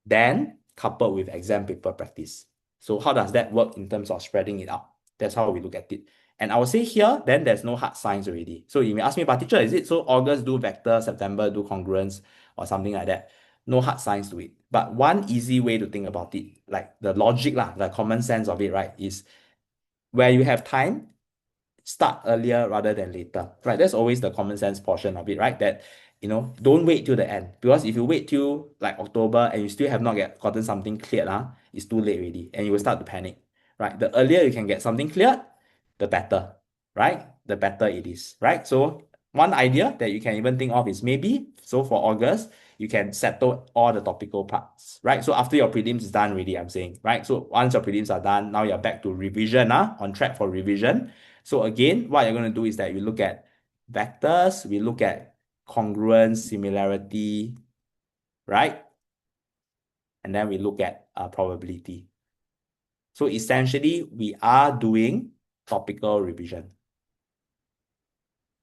then coupled with exam paper practice. So how does that work in terms of spreading it out? That's how we look at it. And I would say here, then there's no hard science already. So you may ask me, but teacher, is it so August do vector, September do congruence, or something like that? No hard science to it. But one easy way to think about it, like the logic, lah, the common sense of it, right, is where you have time, start earlier rather than later, right? That's always the common sense portion of it, right? That, don't wait till the end. Because if you wait till like October and you still have not gotten something cleared, it's too late already and you will start to panic, right? The earlier you can get something cleared, the better, right? The better it is, right? So one idea that you can even think of is maybe, so for August, you can settle all the topical parts, right? So after your prelims is done already, I'm saying, right? So once your prelims are done, now you're back to revision, on track for revision. So again, what you're going to do is that you look at vectors, we look at congruence, similarity, right? And then we look at probability. So essentially, we are doing topical revision.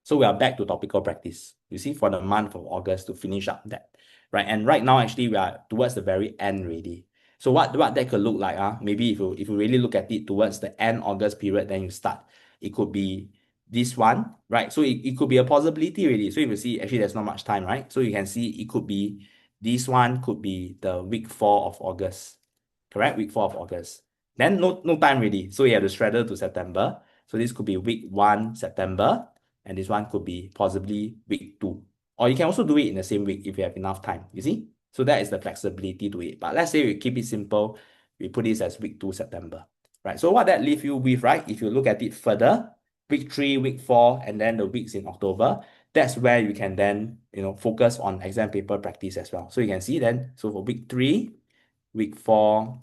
So we are back to topical practice, you see, for the month of August to finish up that, right? And right now, actually, we are towards the very end already. So what that could look like, maybe if you really look at it towards the end August period, then you start. It could be this one, right? So it could be a possibility really. So if you see, actually, there's not much time, right? So you can see it could be this one, could be the week 4 of August, correct? Week 4 of August. Then no time really. So you have to straddle to September. So this could be week 1 September, and this one could be possibly week 2. Or you can also do it in the same week if you have enough time, you see? So that is the flexibility to it. But let's say we keep it simple, we put this as week 2 September, right? So what that leaves you with, right? If you look at it further, week 3, week 4, and then the weeks in October, that's where you can then, focus on exam paper practice as well. So you can see then, so for week 3, week 4,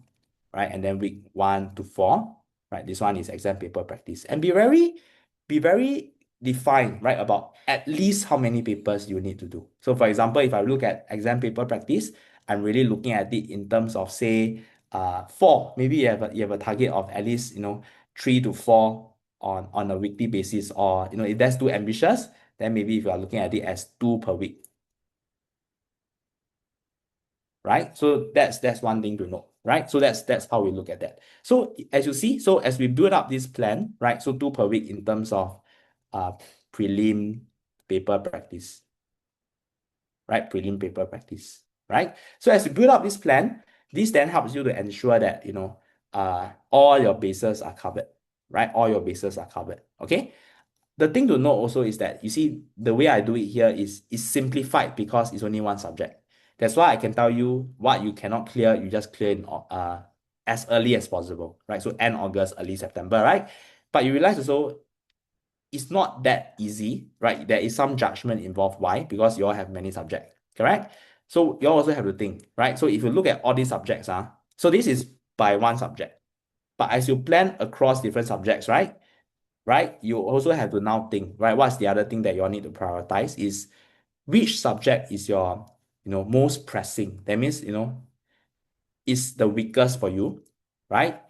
right? And then week 1 to 4, right? This one is exam paper practice. And be very defined, right? About at least how many papers you need to do. So for example, if I look at exam paper practice, I'm really looking at it in terms of, say, 4. Maybe you have a target of at least, 3 to 4 on a weekly basis, or if that's too ambitious, then maybe if you are looking at it as 2 per week, right? So that's one thing to know, right? So that's how we look at that. So as you see, so as we build up this plan, right? So 2 per week in terms of prelim paper practice, right? Prelim paper practice, right? So as you build up this plan, this then helps you to ensure that all your bases are covered, right? All your bases are covered. Okay. The thing to note also is that you see the way I do it here is simplified because it's only one subject. That's why I can tell you what you cannot clear, you just clear in as early as possible, right? So end August, early September, right? But you realize also it's not that easy, right? There is some judgment involved. Why? Because you all have many subjects, correct? So you also have to think, right? So if you look at all these subjects, so this is by one subject. But as you plan across different subjects, right? You also have to now think, right? What's the other thing that you all need to prioritize is which subject is your, most pressing. That means, is the weakest for you, right?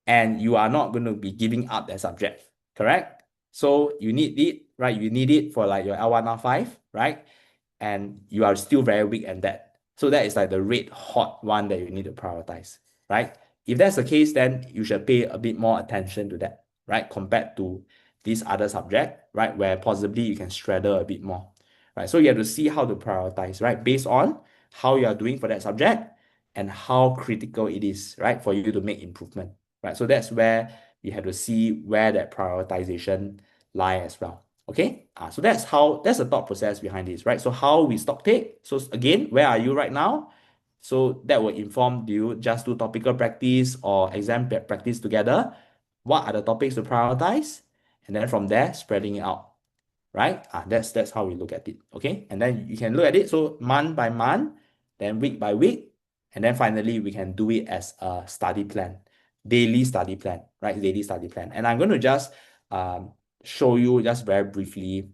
And you are not going to be giving up that subject, correct? So you need it, right? You need it for like your L1, L5, right? And you are still very weak at that. So that is like the red hot one that you need to prioritize, right? If that's the case, then you should pay a bit more attention to that, right? Compared to this other subject, right? Where possibly you can straddle a bit more, right? So you have to see how to prioritize, right? Based on how you are doing for that subject and how critical it is, right? For you to make improvement, right? So that's where you have to see where that prioritization lie as well. Okay, so that's the thought process behind this, right? So how we stock take. So again, where are you right now? So that will inform, do you just do topical practice or exam practice together? What are the topics to prioritize? And then from there, spreading it out, right? That's how we look at it, okay? And then you can look at it, so month by month, then week by week, and then finally we can do it as a study plan, daily study plan, right? Daily study plan. And I'm going to just show you just very briefly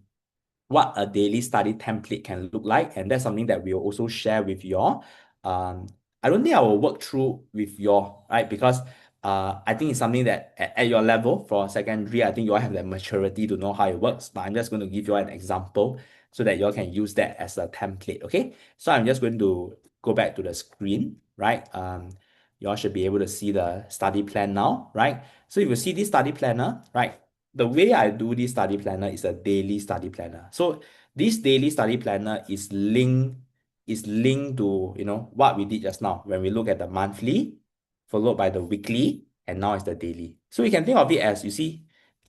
what a daily study template can look like. And that's something that we'll also share with you all. I don't think I will work through with you all, right? Because I think it's something that at your level for secondary, I think you all have that maturity to know how it works. But I'm just going to give you all an example so that you all can use that as a template, okay? So I'm just going to go back to the screen, right? You all should be able to see the study plan now, right? So if you see this study planner, right? The way I do this study planner is a daily study planner. So this daily study planner is linked to what we did just now when we look at the monthly, followed by the weekly, and now it's the daily. So you can think of it as, you see,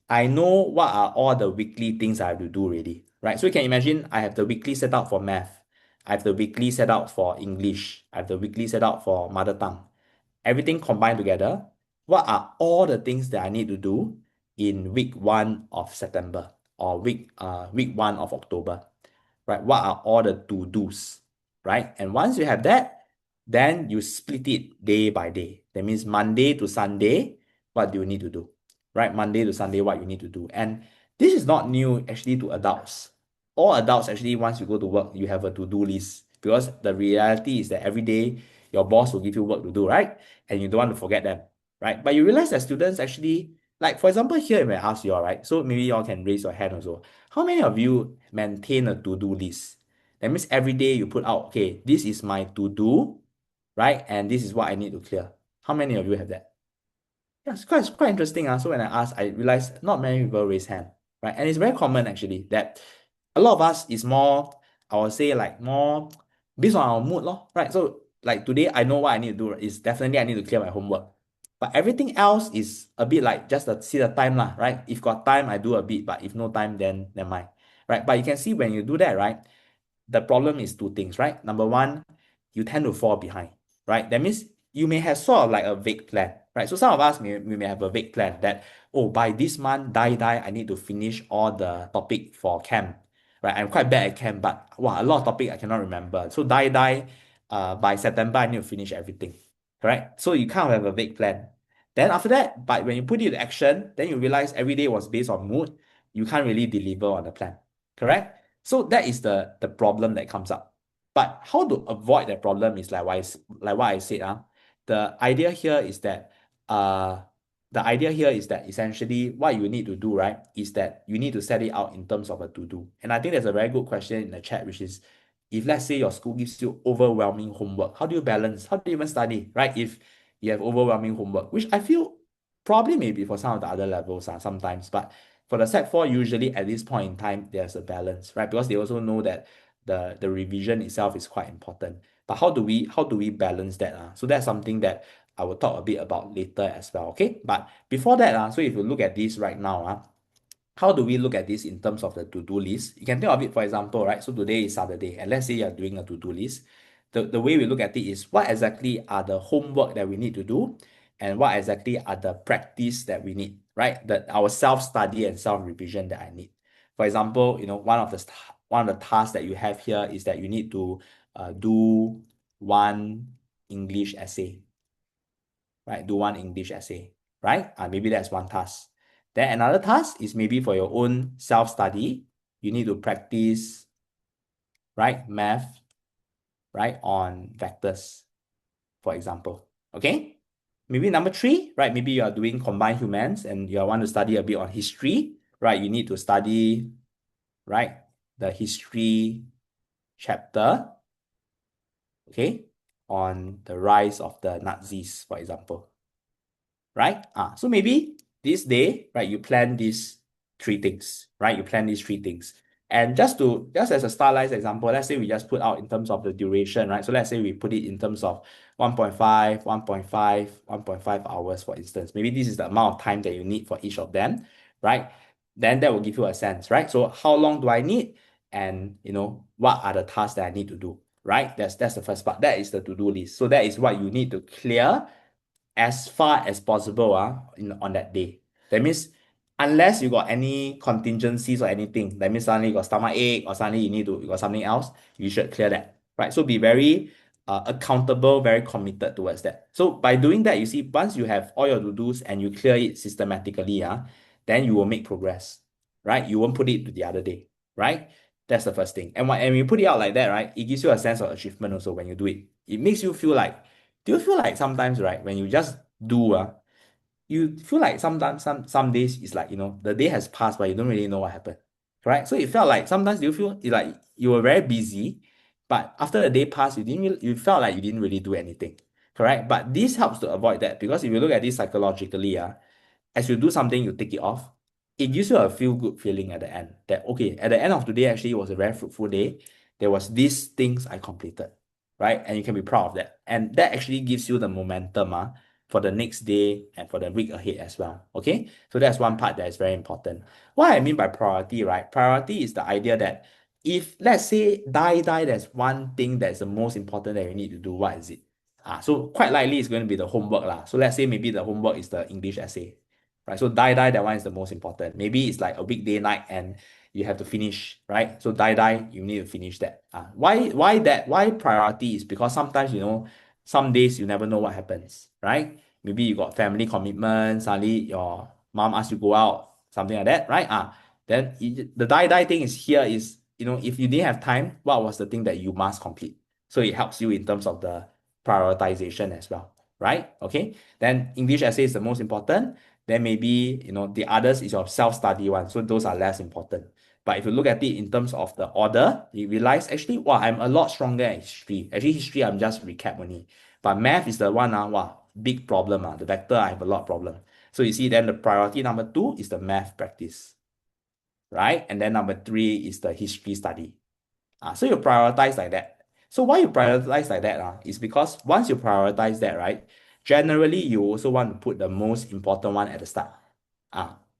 I know what are all the weekly things I have to do already, right? So you can imagine I have the weekly set out for math, I have the weekly set out for English, I have the weekly set out for mother tongue. Everything combined together, what are all the things that I need to do in week 1 of September or week 1 of October, right? What are all the to-dos, right? And once you have that, then you split it day by day. That means Monday to Sunday, what do you need to do, right? Monday to Sunday, what you need to do. And this is not new actually to adults. All adults actually, once you go to work, you have a to-do list, because the reality is that every day your boss will give you work to do, right? And you don't want to forget them, right? But you realize that students actually, like for example, here when I ask you all, right? So maybe you all can raise your hand also. How many of you maintain a to-do list? That means every day you put out, okay, this is my to-do, right? And this is what I need to clear. How many of you have that? Yeah, it's quite interesting. So when I asked, I realized not many people raise hand, right? And it's very common actually that a lot of us is more, I would say like more based on our mood, lor, right? So like today, I know what I need to do is definitely I need to clear my homework. But everything else is a bit like just to see the time, lah, right? If got time, I do a bit, but if no time, then never mind, right? But you can see when you do that, right? The problem is two things, right? Number one, you tend to fall behind, right? That means you may have sort of like a vague plan, right? So some of us we may have a vague plan that, oh, by this month, I need to finish all the topic for camp, right? I'm quite bad at camp, but wow, a lot of topic I cannot remember. So by September, I need to finish everything, correct? So you kind of have a vague plan. Then after that, but when you put it to action, then you realize every day was based on mood. You can't really deliver on the plan, correct? So that is the problem that comes up. But how to avoid that problem is like what I said. The idea here is that uh essentially what you need to do, right, is that you need to set it out in terms of a to-do. And I think there's a very good question in the chat, which is, if let's say your school gives you overwhelming homework, how do you balance? How do you even study, right? If you have overwhelming homework, which I feel probably maybe for some of the other levels sometimes, but for the Sec 4, usually at this point in time, there's a balance, right? Because they also know that the revision itself is quite important. But how do we balance that? So that's something that I will talk a bit about later as well, okay? But before that, so if you look at this right now, how do we look at this in terms of the to-do list? You can think of it, for example, right? So today is Saturday, and let's say you're doing a to-do list. The way we look at it is, what exactly are the homework that we need to do, and what exactly are the practice that we need, right? Our self-study and self-revision that I need. For example, one of the tasks that you have here is that you need to do one English essay, right? Do one English essay, right? Maybe that's one task. Then another task is maybe for your own self-study. You need to practice, right, math, right, on vectors, for example. Okay? Maybe number three, right? Maybe you are doing combined humans and you want to study a bit on history, right? You need to study, right, the history chapter, okay, on the rise of the Nazis, for example, right? So maybe this day, right, you plan these three things, right? You plan these three things. And just as a stylized example, let's say we just put out in terms of the duration, right? So let's say we put it in terms of 1.5, 1.5, 1.5 hours, for instance. Maybe this is the amount of time that you need for each of them, right? Then that will give you a sense, right? So how long do I need? And what are the tasks that I need to do, right? That's the first part. That is the to-do list. So that is what you need to clear as far as possible on that day. That means unless you got any contingencies or anything, that means suddenly you got stomach ache or suddenly you got something else, you should clear that, right? So be very accountable, very committed towards that. So by doing that, you see, once you have all your to-dos and you clear it systematically, then you will make progress, right? You won't put it to the other day, right? That's the first thing. And when you put it out like that, right, it gives you a sense of achievement also when you do it. It makes you feel like, do you feel like sometimes, right, when you just do, you feel like sometimes some days it's like, the day has passed, but you don't really know what happened. Correct? So it felt like sometimes you feel like you were very busy, but after the day passed, you felt like you didn't really do anything. Correct? But this helps to avoid that because if you look at this psychologically, as you do something, you take it off, it gives you a feel good feeling at the end that, okay, at the end of the day, actually, it was a very fruitful day. There was these things I completed, right? And you can be proud of that. And that actually gives you the momentum for the next day and for the week ahead as well. Okay. So that's one part that is very important. What I mean by priority, right? Priority is the idea that if, let's say, there's one thing that's the most important that you need to do, what is it? So quite likely it's going to be the homework lah. So let's say maybe the homework is the English essay, right? So that one is the most important. Maybe it's like a weekday night and you have to finish, right? So you need to finish that. Why that? Why priority is because sometimes, some days you never know what happens, right? Maybe you got family commitments, suddenly your mom asks you go out, something like that, right? Then the thing is here is, if you didn't have time, what was the thing that you must complete? So it helps you in terms of the prioritization as well, right? Okay. Then English essay is the most important. Then maybe, the others is your self-study one. So those are less important. But if you look at it in terms of the order, you realize actually, wow, I'm a lot stronger at history. Actually, history, I'm just recap only. But math is the one, wow, big problem. The vector, I have a lot of problem. So you see, then the priority number 2 is the math practice, right? And then number 3 is the history study. So you prioritize like that. So why you prioritize like that is because once you prioritize that, right, generally you also want to put the most important one at the start.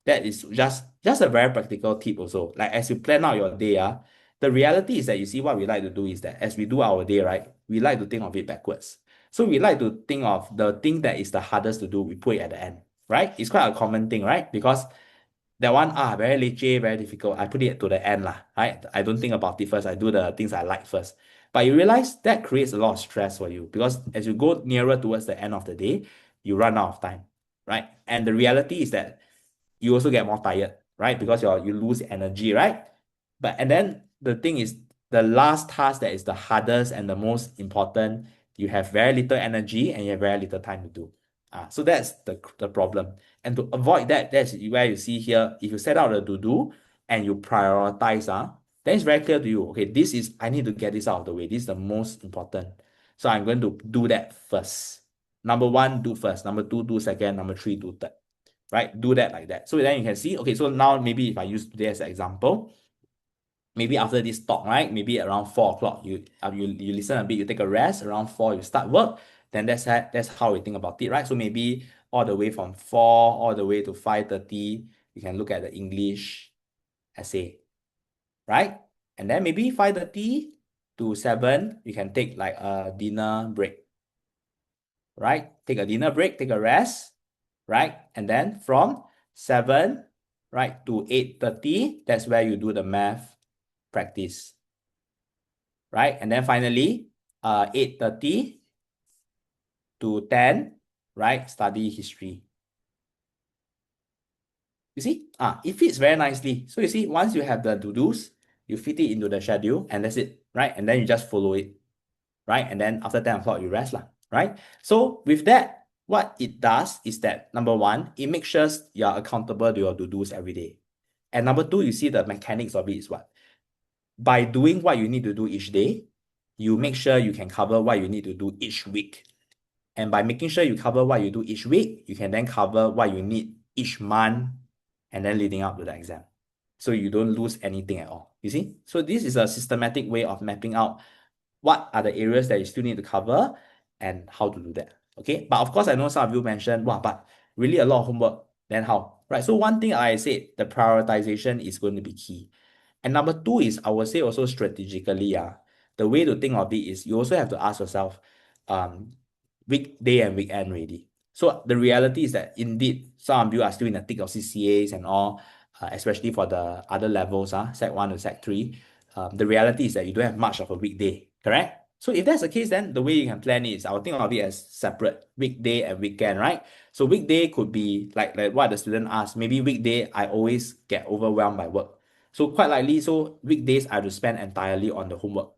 That is just a very practical tip also. Like as you plan out your day, the reality is that you see what we like to do is that as we do our day, right, we like to think of it backwards. So we like to think of the thing that is the hardest to do, we put it at the end, right? It's quite a common thing, right? Because that one, very leceh, very difficult. I put it to the end lah, right? I don't think about it first. I do the things I like first. But you realize that creates a lot of stress for you because as you go nearer towards the end of the day, you run out of time, right? And the reality is that you also get more tired, right? Because you lose energy, right? And then the thing is, the last task that is the hardest and the most important, you have very little energy and you have very little time to do. So that's the problem. And to avoid that, that's where you see here, if you set out the to-do and you prioritize, then it's very clear to you, okay, I need to get this out of the way. This is the most important. So I'm going to do that first. Number 1, do first. Number 2, do second. Number 3, do third. Right? Do that like that. So then you can see, okay, so now maybe if I use today as an example, maybe after this talk, right? Maybe around 4 o'clock, you listen a bit, you take a rest. Around 4, you start work. Then that's how we think about it, right? So maybe all the way from 4 all the way to 5:30, you can look at the English essay, right? And then maybe 5:30 to 7, you can take like a dinner break, right? Take a dinner break, take a rest, right? And then from 7, right, to 8:30, that's where you do the math practice, right? And then finally, 8:30 to 10, right, study history. You see, it fits very nicely. So you see, once you have the to-dos, you fit it into the schedule and that's it, right? And then you just follow it, right? And then after 10 o'clock, you rest, right? So with that, what it does is that, number 1, it makes sure you're accountable to your to-dos every day. And number 2, you see the mechanics of it is what? By doing what you need to do each day, you make sure you can cover what you need to do each week. And by making sure you cover what you do each week, you can then cover what you need each month and then leading up to the exam. So you don't lose anything at all. You see? So this is a systematic way of mapping out what are the areas that you still need to cover and how to do that. Okay. But of course, I know some of you mentioned, wow, but really a lot of homework. Then how? Right. So one thing I said, the prioritization is going to be key. And number 2 is, I would say also strategically, the way to think of it is you also have to ask yourself, weekday and weekend ready. So the reality is that indeed some of you are still in the thick of CCAs and all, especially for the other levels, Sec 1 to Sec 3. The reality is that you don't have much of a weekday, correct? So if that's the case, then the way you can plan is, I'll think of it as separate weekday and weekend, right? So weekday could be like what the student asked. Maybe weekday, I always get overwhelmed by work. So quite likely, so weekdays I have to spend entirely on the homework,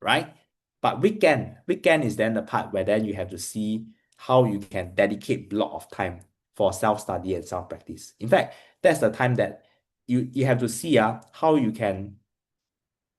right? But weekend is then the part where then you have to see how you can dedicate block of time for self-study and self-practice. In fact, that's the time that you have to see how you can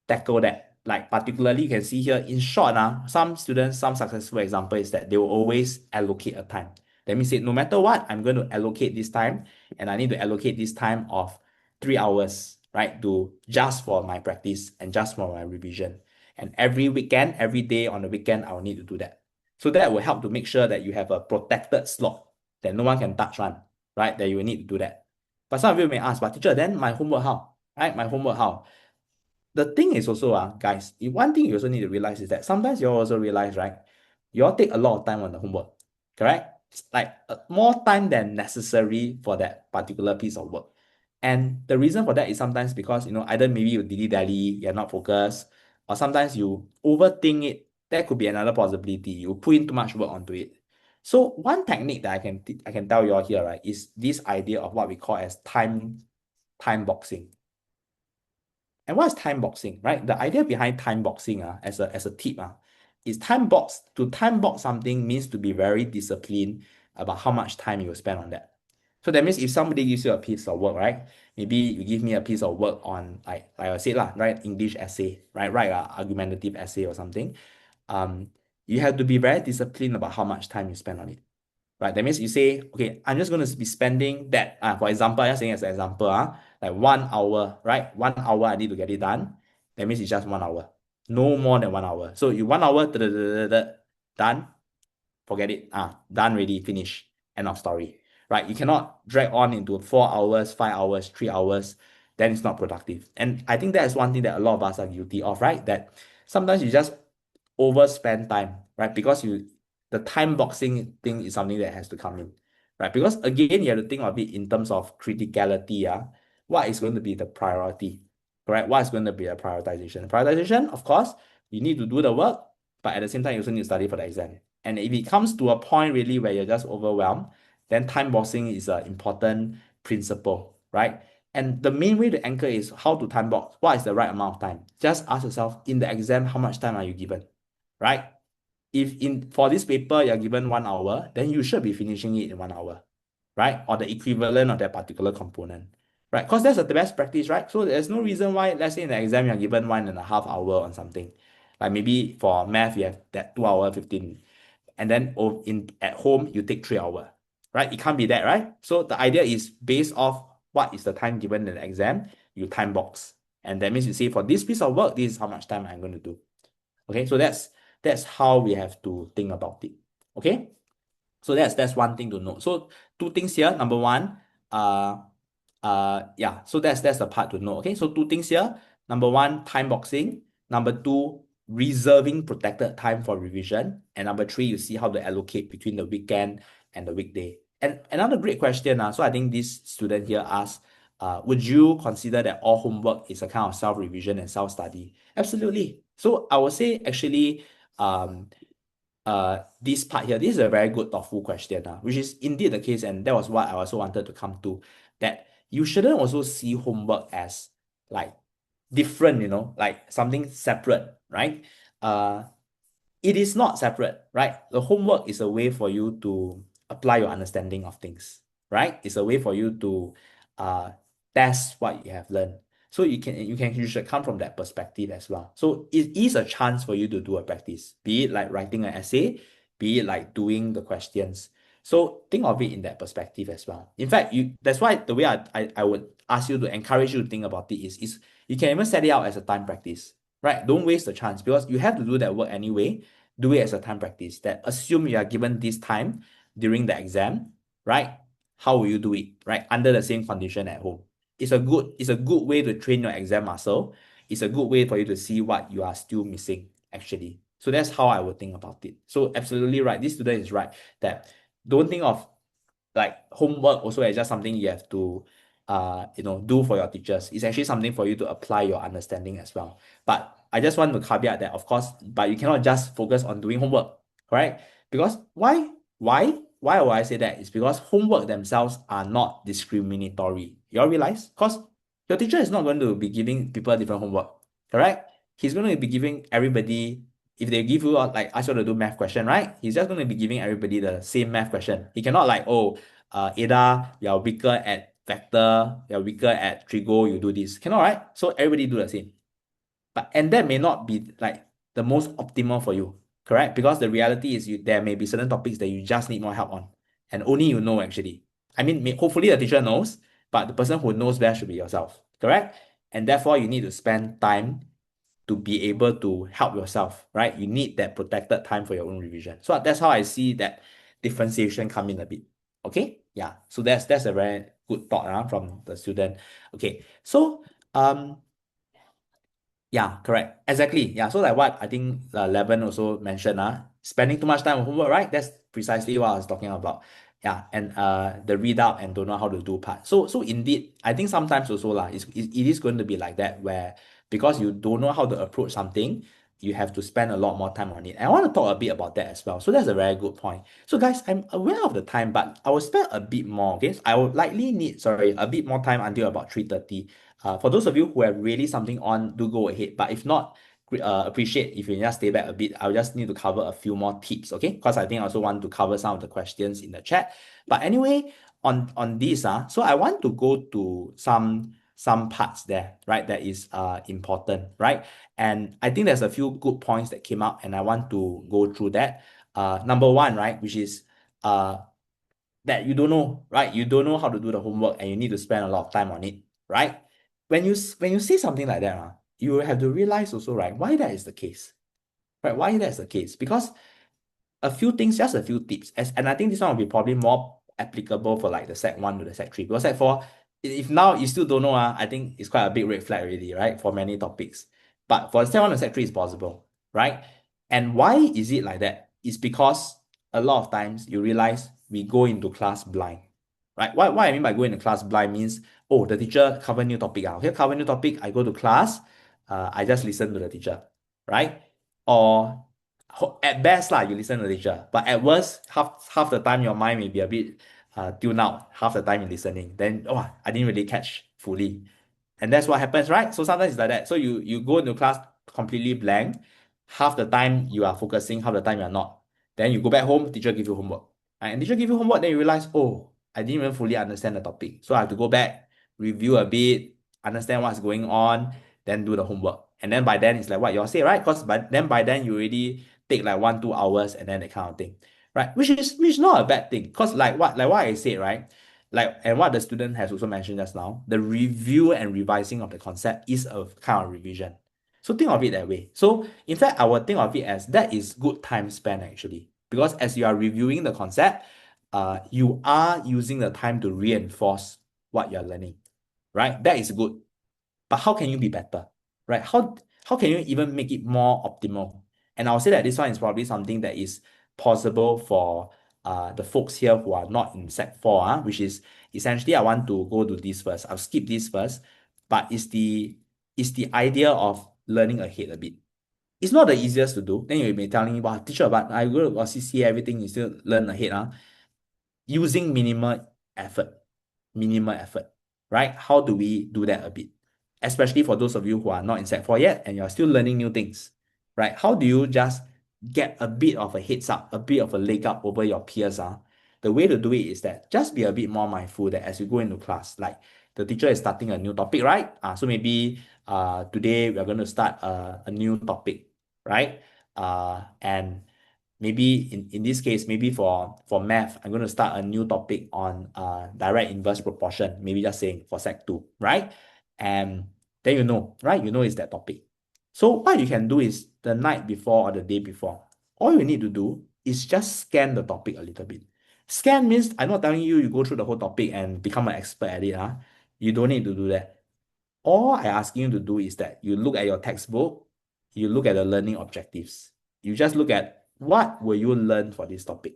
tackle that. Like particularly, you can see here in short, some students, some successful example is that they will always allocate a time. That means no matter what, I'm going to allocate this time, and I need to allocate this time of 3 hours, right, to just for my practice and just for my revision. And every weekend, every day on the weekend, I will need to do that. So that will help to make sure that you have a protected slot that no one can touch on, right? That you will need to do that. But some of you may ask, but teacher, then my homework how? Right? My homework how? The thing is also, guys, one thing you also need to realize is that sometimes you also realize, right? You all take a lot of time on the homework, correct? It's like more time than necessary for that particular piece of work. And the reason for that is sometimes because, either maybe you dilly-dally, you're not focused, or sometimes you overthink it. That could be another possibility. You put in too much work onto it. So one technique that I can tell you all here, right, is this idea of what we call as time boxing. And what is time boxing, right? The idea behind time boxing, as a tip, is to time box something means to be very disciplined about how much time you spend on that. So that means if somebody gives you a piece of work, right? Maybe you give me a piece of work on, like I said, right? English essay, right? Write an argumentative essay or something. You have to be very disciplined about how much time you spend on it. Right, that means you say, okay, I'm just going to be spending that. For example, I'm just saying as an example, like 1 hour, right? 1 hour, I need to get it done. That means it's just 1 hour, no more than 1 hour. So you 1 hour, done, forget it. Done, ready, finish, end of story. Right? You cannot drag on into 4 hours, 5 hours, 3 hours. Then it's not productive. And I think that is one thing that a lot of us are guilty of, right? That sometimes you just overspend time, right? Because the time boxing thing is something that has to come in, right? Because again, you have to think of it in terms of criticality. What is going to be the priority, correct? What is going to be a prioritization? Prioritization, of course, you need to do the work, but at the same time, you also need to study for the exam. And if it comes to a point really where you're just overwhelmed, then time boxing is an important principle, right? And the main way to anchor is how to time box. What is the right amount of time? Just ask yourself in the exam, how much time are you given, right? If for this paper you're given 1 hour, then you should be finishing it in 1 hour, right? Or the equivalent of that particular component, right? Because that's the best practice, right? So there's no reason why, let's say in the exam, you're given 1.5 hour on something. Like maybe for math, you have that 2 hour 15, and then at home, you take 3 hours, right? It can't be that, right? So the idea is based off what is the time given in the exam, you time box. And that means you say for this piece of work, this is how much time I'm going to do. Okay, so that's how we have to think about it. Okay, so that's one thing to note. So two things here. Number one, yeah. So that's the part to know. Okay, so two things here. Number one, time boxing. Number two, reserving protected time for revision. And number three, you see how to allocate between the weekend and the weekday. And another great question. So I think this student here asked, would you consider that all homework is a kind of self-revision and self-study? Absolutely. So I would say actually, this part here, this is a very good, thoughtful question, which is indeed the case, and that was what I also wanted to come to, that you shouldn't also see homework as like different, like something separate, right? It is not separate, right? The homework is a way for you to apply your understanding of things, right? It's a way for you to test what you have learned. So you should come from that perspective as well. So it is a chance for you to do a practice, be it like writing an essay, be it like doing the questions. So think of it in that perspective as well. In fact, that's why the way I would ask you to encourage you to think about it is you can even set it out as a time practice, right? Don't waste the chance because you have to do that work anyway. Do it as a time practice. That assume you are given this time during the exam, right? How will you do it, right? Under the same condition at home. It's a good way to train your exam muscle. It's a good way for you to see what you are still missing, actually. So that's how I would think about it. So absolutely right. This student is right that don't think of like homework also as just something you have to do for your teachers. It's actually something for you to apply your understanding as well. But I just want to caveat that, of course, but you cannot just focus on doing homework, correct? Because why would I say that? It's because homework themselves are not discriminatory. You all realize? Because your teacher is not going to be giving people different homework, correct? He's going to be giving everybody, if they give you like ask you to do math question, right? He's just going to be giving everybody the same math question. He cannot like, oh, Ada, you're weaker at vector, you're weaker at trigo, you do this. Cannot, right? So everybody do the same. And that may not be like the most optimal for you, correct? Because the reality is there may be certain topics that you just need more help on. And only you know actually. I mean, hopefully the teacher knows, but the person who knows best should be yourself, correct? And therefore you need to spend time to be able to help yourself, right? You need that protected time for your own revision. So that's how I see that differentiation come in a bit. Okay? Yeah. So that's a very good thought from the student. Okay. So yeah, correct. Exactly. Yeah. So like what I think Levin also mentioned, spending too much time on homework, right? That's precisely what I was talking about. Yeah. And the read out and don't know how to do part. So indeed, I think sometimes also it is going to be like that where because you don't know how to approach something, you have to spend a lot more time on it. And I want to talk a bit about that as well. So that's a very good point. So guys, I'm aware of the time, but I will spend a bit more. Okay. So I would likely need, a bit more time until about 3:30. For those of you who have really something on, do go ahead. But if not, appreciate if you just stay back a bit. I'll just need to cover a few more tips, okay? Because I think I also want to cover some of the questions in the chat. But anyway, on this, so I want to go to some parts there, right? That is important, right? And I think there's a few good points that came up, and I want to go through that. Number one, right, which is that you don't know, right? You don't know how to do the homework, and you need to spend a lot of time on it, right? When you see something like that, you have to realize also, right, why that is the case. Right? Why that's the case? Because a few things, just a few tips. And I think this one will be probably more applicable for like the Sec 1 to the Sec 3. Because Sec 4, if now you still don't know, I think it's quite a big red flag already, right? For many topics. But for Sec 1 to Sec 3, it's possible, right? And why is it like that? It's because a lot of times you realize we go into class blind, right? What I mean by go into class blind means, oh, the teacher cover new topic. Okay, cover new topic, I go to class, I just listen to the teacher, right? Or at best you listen to the teacher, but at worst, half the time your mind may be a bit tuned out, half the time you're listening. Then, oh, I didn't really catch fully. And that's what happens, right? So sometimes it's like that. So you go into class completely blank. Half the time you are focusing, half the time you're not. Then you go back home, teacher give you homework. Right? And teacher give you homework, then you realize, oh, I didn't even fully understand the topic. So I have to go back, review a bit, understand what's going on, then do the homework. And then by then it's like what you all say, right? Because by then you already take like 1-2 hours and then that kind of thing. Right? Which is not a bad thing. Because like what I said, right? Like, and what the student has also mentioned just now, the review and revising of the concept is a kind of revision. So think of it that way. So in fact, I would think of it as that is good time spent actually. Because as you are reviewing the concept, you are using the time to reinforce what you're learning. Right? That is good. But how can you be better? Right? How can you even make it more optimal? And I'll say that this one is probably something that is possible for the folks here who are not in Sec 4, which is essentially I want to go to this first. I'll skip this first, but it's the idea of learning ahead a bit. It's not the easiest to do. Then you may be telling me, wow, teacher, but I go to CCA, everything, you still learn ahead. Using minimal effort, right? How do we do that a bit? Especially for those of you who are not in Sec 4 yet and you're still learning new things, right? How do you just get a bit of a heads up, a bit of a leg up over your peers? The way to do it is that just be a bit more mindful that as you go into class, like the teacher is starting a new topic, right? So maybe today we are going to start a new topic, right? And maybe in this case, maybe for math, I'm going to start a new topic on direct inverse proportion, maybe just saying for Sec 2, right? And then right? It's that topic. So what you can do is the night before or the day before, all you need to do is just scan the topic a little bit. Scan means I'm not telling you you go through the whole topic and become an expert at it. You don't need to do that. All I asking you to do is that you look at your textbook, you look at the learning objectives. You just look at what will you learn for this topic.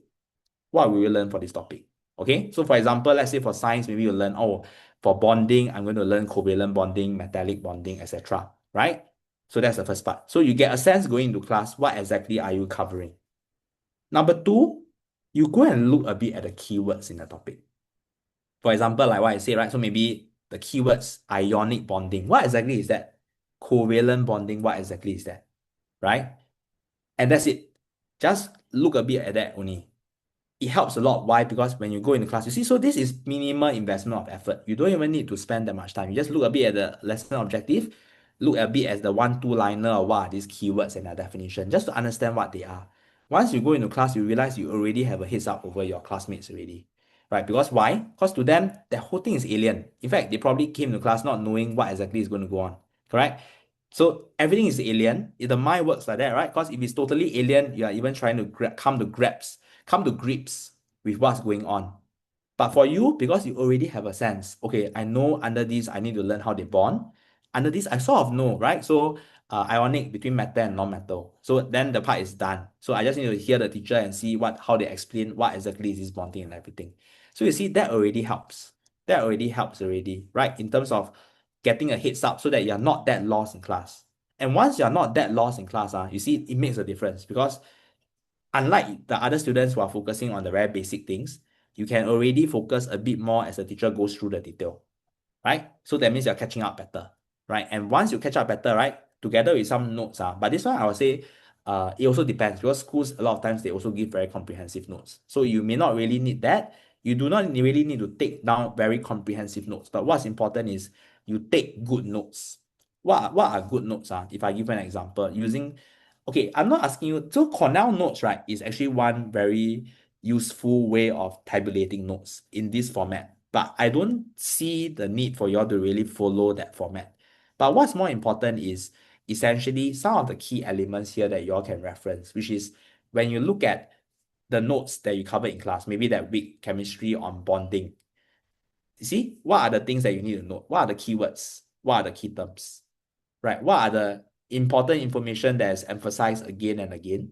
what will you learn for this topic? Okay, so for example, let's say for science, maybe you learn, oh, for bonding, I'm going to learn covalent bonding, metallic bonding, etc. Right? So that's the first part. So you get a sense going into class, what exactly are you covering? Number two, you go and look a bit at the keywords in the topic. For example, like what I say, right? So maybe the keywords ionic bonding. What exactly is that? Covalent bonding, what exactly is that? Right? And that's it. Just look a bit at that only. It helps a lot. Why? Because when you go into class, you see, so this is minimal investment of effort. You don't even need to spend that much time. You just look a bit at the lesson objective, look a bit at the 1-2 liner of what are these keywords and their definition, just to understand what they are. Once you go into class, you realize you already have a heads up over your classmates already. Right? Because why? Because to them, the whole thing is alien. In fact, they probably came to class not knowing what exactly is going to go on. Correct? So everything is alien. If the mind works like that, right? Because if it's totally alien, you are even trying to come to grips with what's going on. But for you, because you already have a sense, okay, I know under this, I need to learn how they bond. Under this, I sort of know, right? So ionic between metal and non-metal. So then the part is done. So I just need to hear the teacher and see how they explain what exactly is this bonding and everything. So you see, that already helps. That already helps already, right? In terms of getting a heads up so that you're not that lost in class. And once you're not that lost in class, you see, it makes a difference because unlike the other students who are focusing on the very basic things, you can already focus a bit more as the teacher goes through the detail, right? So that means you're catching up better, right? And once you catch up better, right, together with some notes, but this one I would say, it also depends because schools a lot of times they also give very comprehensive notes. So you may not really need that. You do not really need to take down very comprehensive notes. But what's important is you take good notes. What are good notes? If I give an example, using okay, I'm not asking you. So Cornell notes, right, is actually one very useful way of tabulating notes in this format. But I don't see the need for you all to really follow that format. But what's more important is essentially some of the key elements here that you all can reference, which is when you look at the notes that you cover in class, maybe that week chemistry on bonding. You see, what are the things that you need to know? What are the keywords? What are the key terms? Right? What are the important information that is emphasized again and again?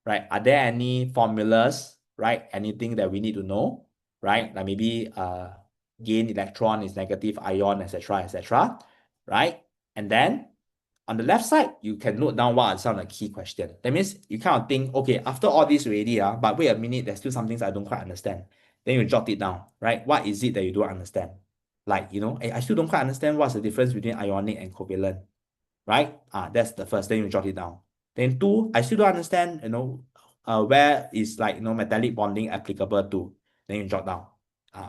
Right? Are there any formulas? Right? Anything that we need to know? Right? Like maybe gain electron is negative ion, etc., etc. Right? And then on the left side, you can note down what are some of the key questions. That means you kind of think, okay, after all this already, but wait a minute, there's still some things I don't quite understand. Then you jot it down, right? What is it that you don't understand? Like, I still don't quite understand what's the difference between ionic and covalent, right? That's the first. Then you jot it down. Then two, I still don't understand, where is like, metallic bonding applicable to. Then you jot down.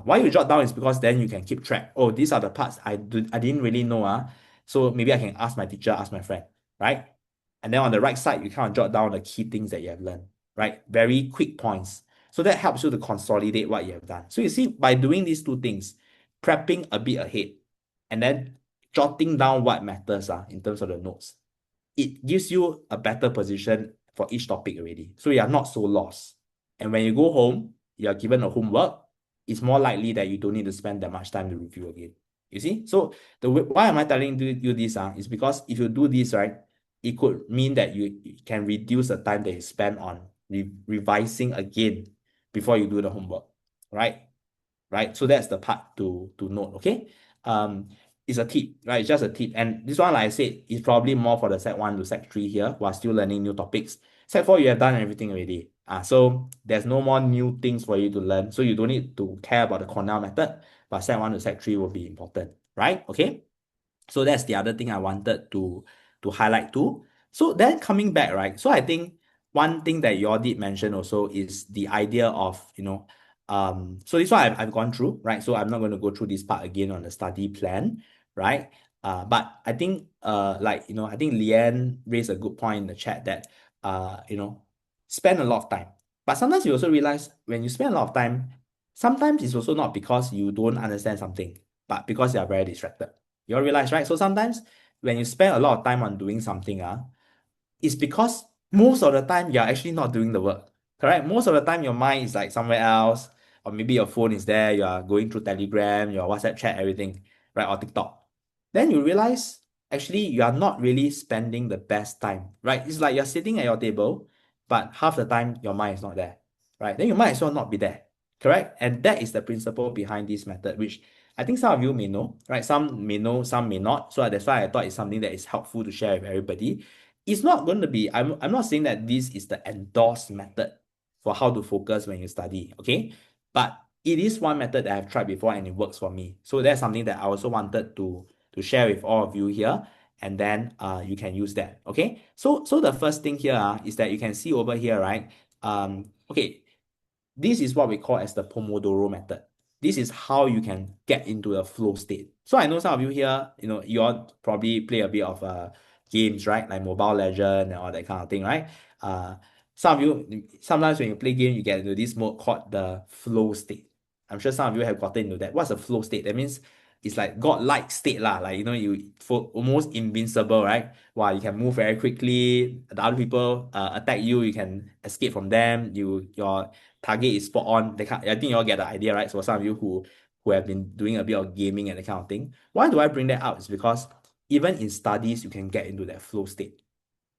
Why you jot down is because then you can keep track. Oh, these are the parts I didn't really know. So maybe I can ask my teacher, ask my friend, right? And then on the right side, you kind of jot down the key things that you have learned, right? Very quick points. So that helps you to consolidate what you have done. So you see, by doing these two things, prepping a bit ahead, and then jotting down what matters in terms of the notes, it gives you a better position for each topic already. So you are not so lost. And when you go home, you are given a homework, it's more likely that you don't need to spend that much time to review again. You see? So why am I telling you this? Is because if you do this, right, it could mean that you can reduce the time that you spend on revising again before you do the homework, right? Right? So that's the part to note, okay? It's a tip, right? It's just a tip. And this one, like I said, is probably more for the Sec 1 to Sec 3 here, who are still learning new topics. Sec 4, you have done everything already. So there's no more new things for you to learn. So you don't need to care about the Cornell method, but Sec 1 to Sec 3 will be important, right? Okay? So that's the other thing I wanted to highlight too. So then coming back, right? So I think one thing that you all did mention also is the idea of, so this one I've gone through, right? So I'm not going to go through this part again on the study plan, right? But I think, I think Leanne raised a good point in the chat that, spend a lot of time. But sometimes you also realize when you spend a lot of time, sometimes it's also not because you don't understand something, but because you are very distracted. You all realize, right? So sometimes when you spend a lot of time on doing something, it's because most of the time you're actually not doing the work. Correct? Most of the time your mind is like somewhere else, or maybe your phone is there, you are going through Telegram, your WhatsApp chat, everything, right? Or TikTok. Then you realize actually you are not really spending the best time, right? It's like you're sitting at your table, but half the time your mind is not there. right? Then you might as well not be there, correct? And that is the principle behind this method, which I think some of you may know, right? Some may know, some may not. So that's why I thought it's something that is helpful to share with everybody. It's not going to be, I'm not saying that this is the endorsed method for how to focus when you study, okay? But it is one method that I've tried before and it works for me. So that's something that I also wanted to share with all of you here. And then you can use that, okay? So the first thing here is that you can see over here, right? Okay, this is what we call as the Pomodoro method. This is how you can get into a flow state. So I know some of you here, you all probably play a bit of games, right? Like Mobile Legend and all that kind of thing, right? Uh, some of you, sometimes when you play game, you get into this mode called the flow state. I'm sure some of you have gotten into that. What's a flow state? That means it's like godlike state lah. Like you feel almost invincible, right? Wow, you can move very quickly. The other people attack you, you can escape from them. Your target is spot on. I think you all get the idea, right? So some of you who have been doing a bit of gaming and that kind of thing. Why do I bring that up? Is because even in studies, you can get into that flow state.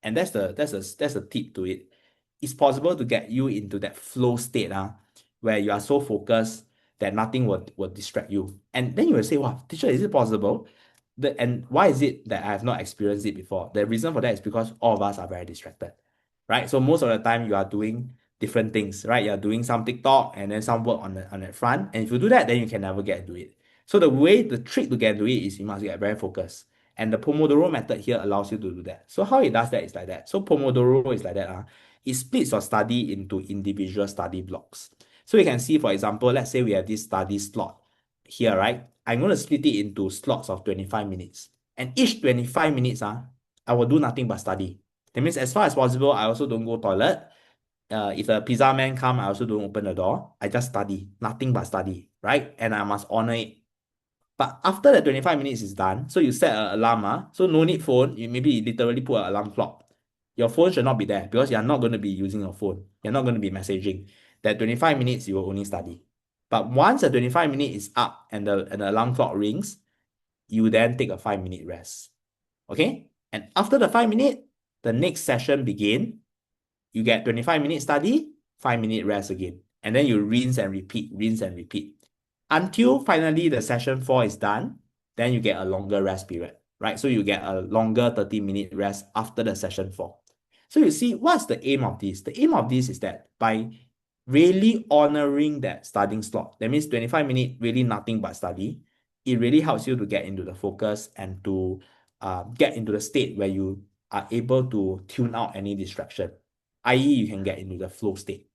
And that's the tip to it. It's possible to get you into that flow state where you are so focused that nothing will distract you. And then you will say, wow, teacher, is it possible? And why is it that I have not experienced it before? The reason for that is because all of us are very distracted, right? So most of the time you are doing different things, right? You're doing some TikTok and then some work on that front. And if you do that, then you can never get into it. So the trick to get into it is you must get very focused. And the Pomodoro method here allows you to do that. So how it does that is like that. So Pomodoro is like that. It splits your study into individual study blocks. So you can see, for example, let's say we have this study slot here, right? I'm going to split it into slots of 25 minutes. And each 25 minutes, I will do nothing but study. That means as far as possible, I also don't go toilet. If the pizza man come, I also don't open the door. I just study, nothing but study, right? And I must honor it. But after the 25 minutes is done, so you set an alarm, so no need phone. You maybe literally put an alarm clock. Your phone should not be there because you're not going to be using your phone. You're not going to be messaging. That 25 minutes, you will only study. But once the 25 minutes is up and the alarm clock rings, you then take a 5-minute rest. Okay? And after the 5 minutes, the next session begin. You get 25 minutes study, 5-minute rest again. And then you rinse and repeat, until finally the session 4 is done, then you get a longer rest period, right? So you get a longer 30-minute rest after the session 4. So you see, what's the aim of this? The aim of this is that by really honoring that studying slot, that means 25 minutes, really nothing but study, it really helps you to get into the focus and to get into the state where you are able to tune out any distraction, i.e. you can get into the flow state.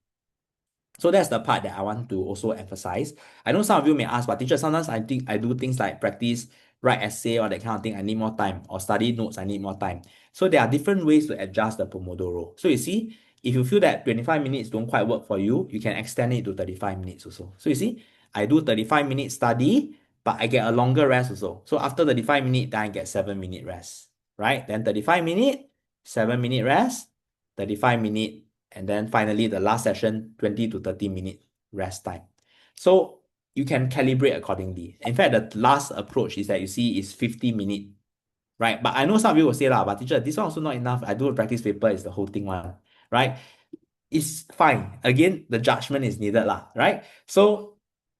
So that's the part that I want to also emphasize. I know some of you may ask, but teacher, sometimes I think I do things like practice, write essay or that kind of thing. I need more time, or study notes, I need more time. So there are different ways to adjust the Pomodoro. So you see, if you feel that 25 minutes don't quite work for you, you can extend it to 35 minutes also. So you see, I do 35 minutes study, but I get a longer rest also. So after 35 minutes, then I get 7-minute rest, right? Then 35 minutes, 7-minute rest, 35 minutes, and then finally the last session, 20 to 30-minute rest time. So you can calibrate accordingly. In fact, the last approach is that you see is 50-minute, right? But I know some of you will say, but teacher, this one also not enough. I do a practice paper, it's the whole thing one, right? It's fine. Again, the judgment is needed, right? So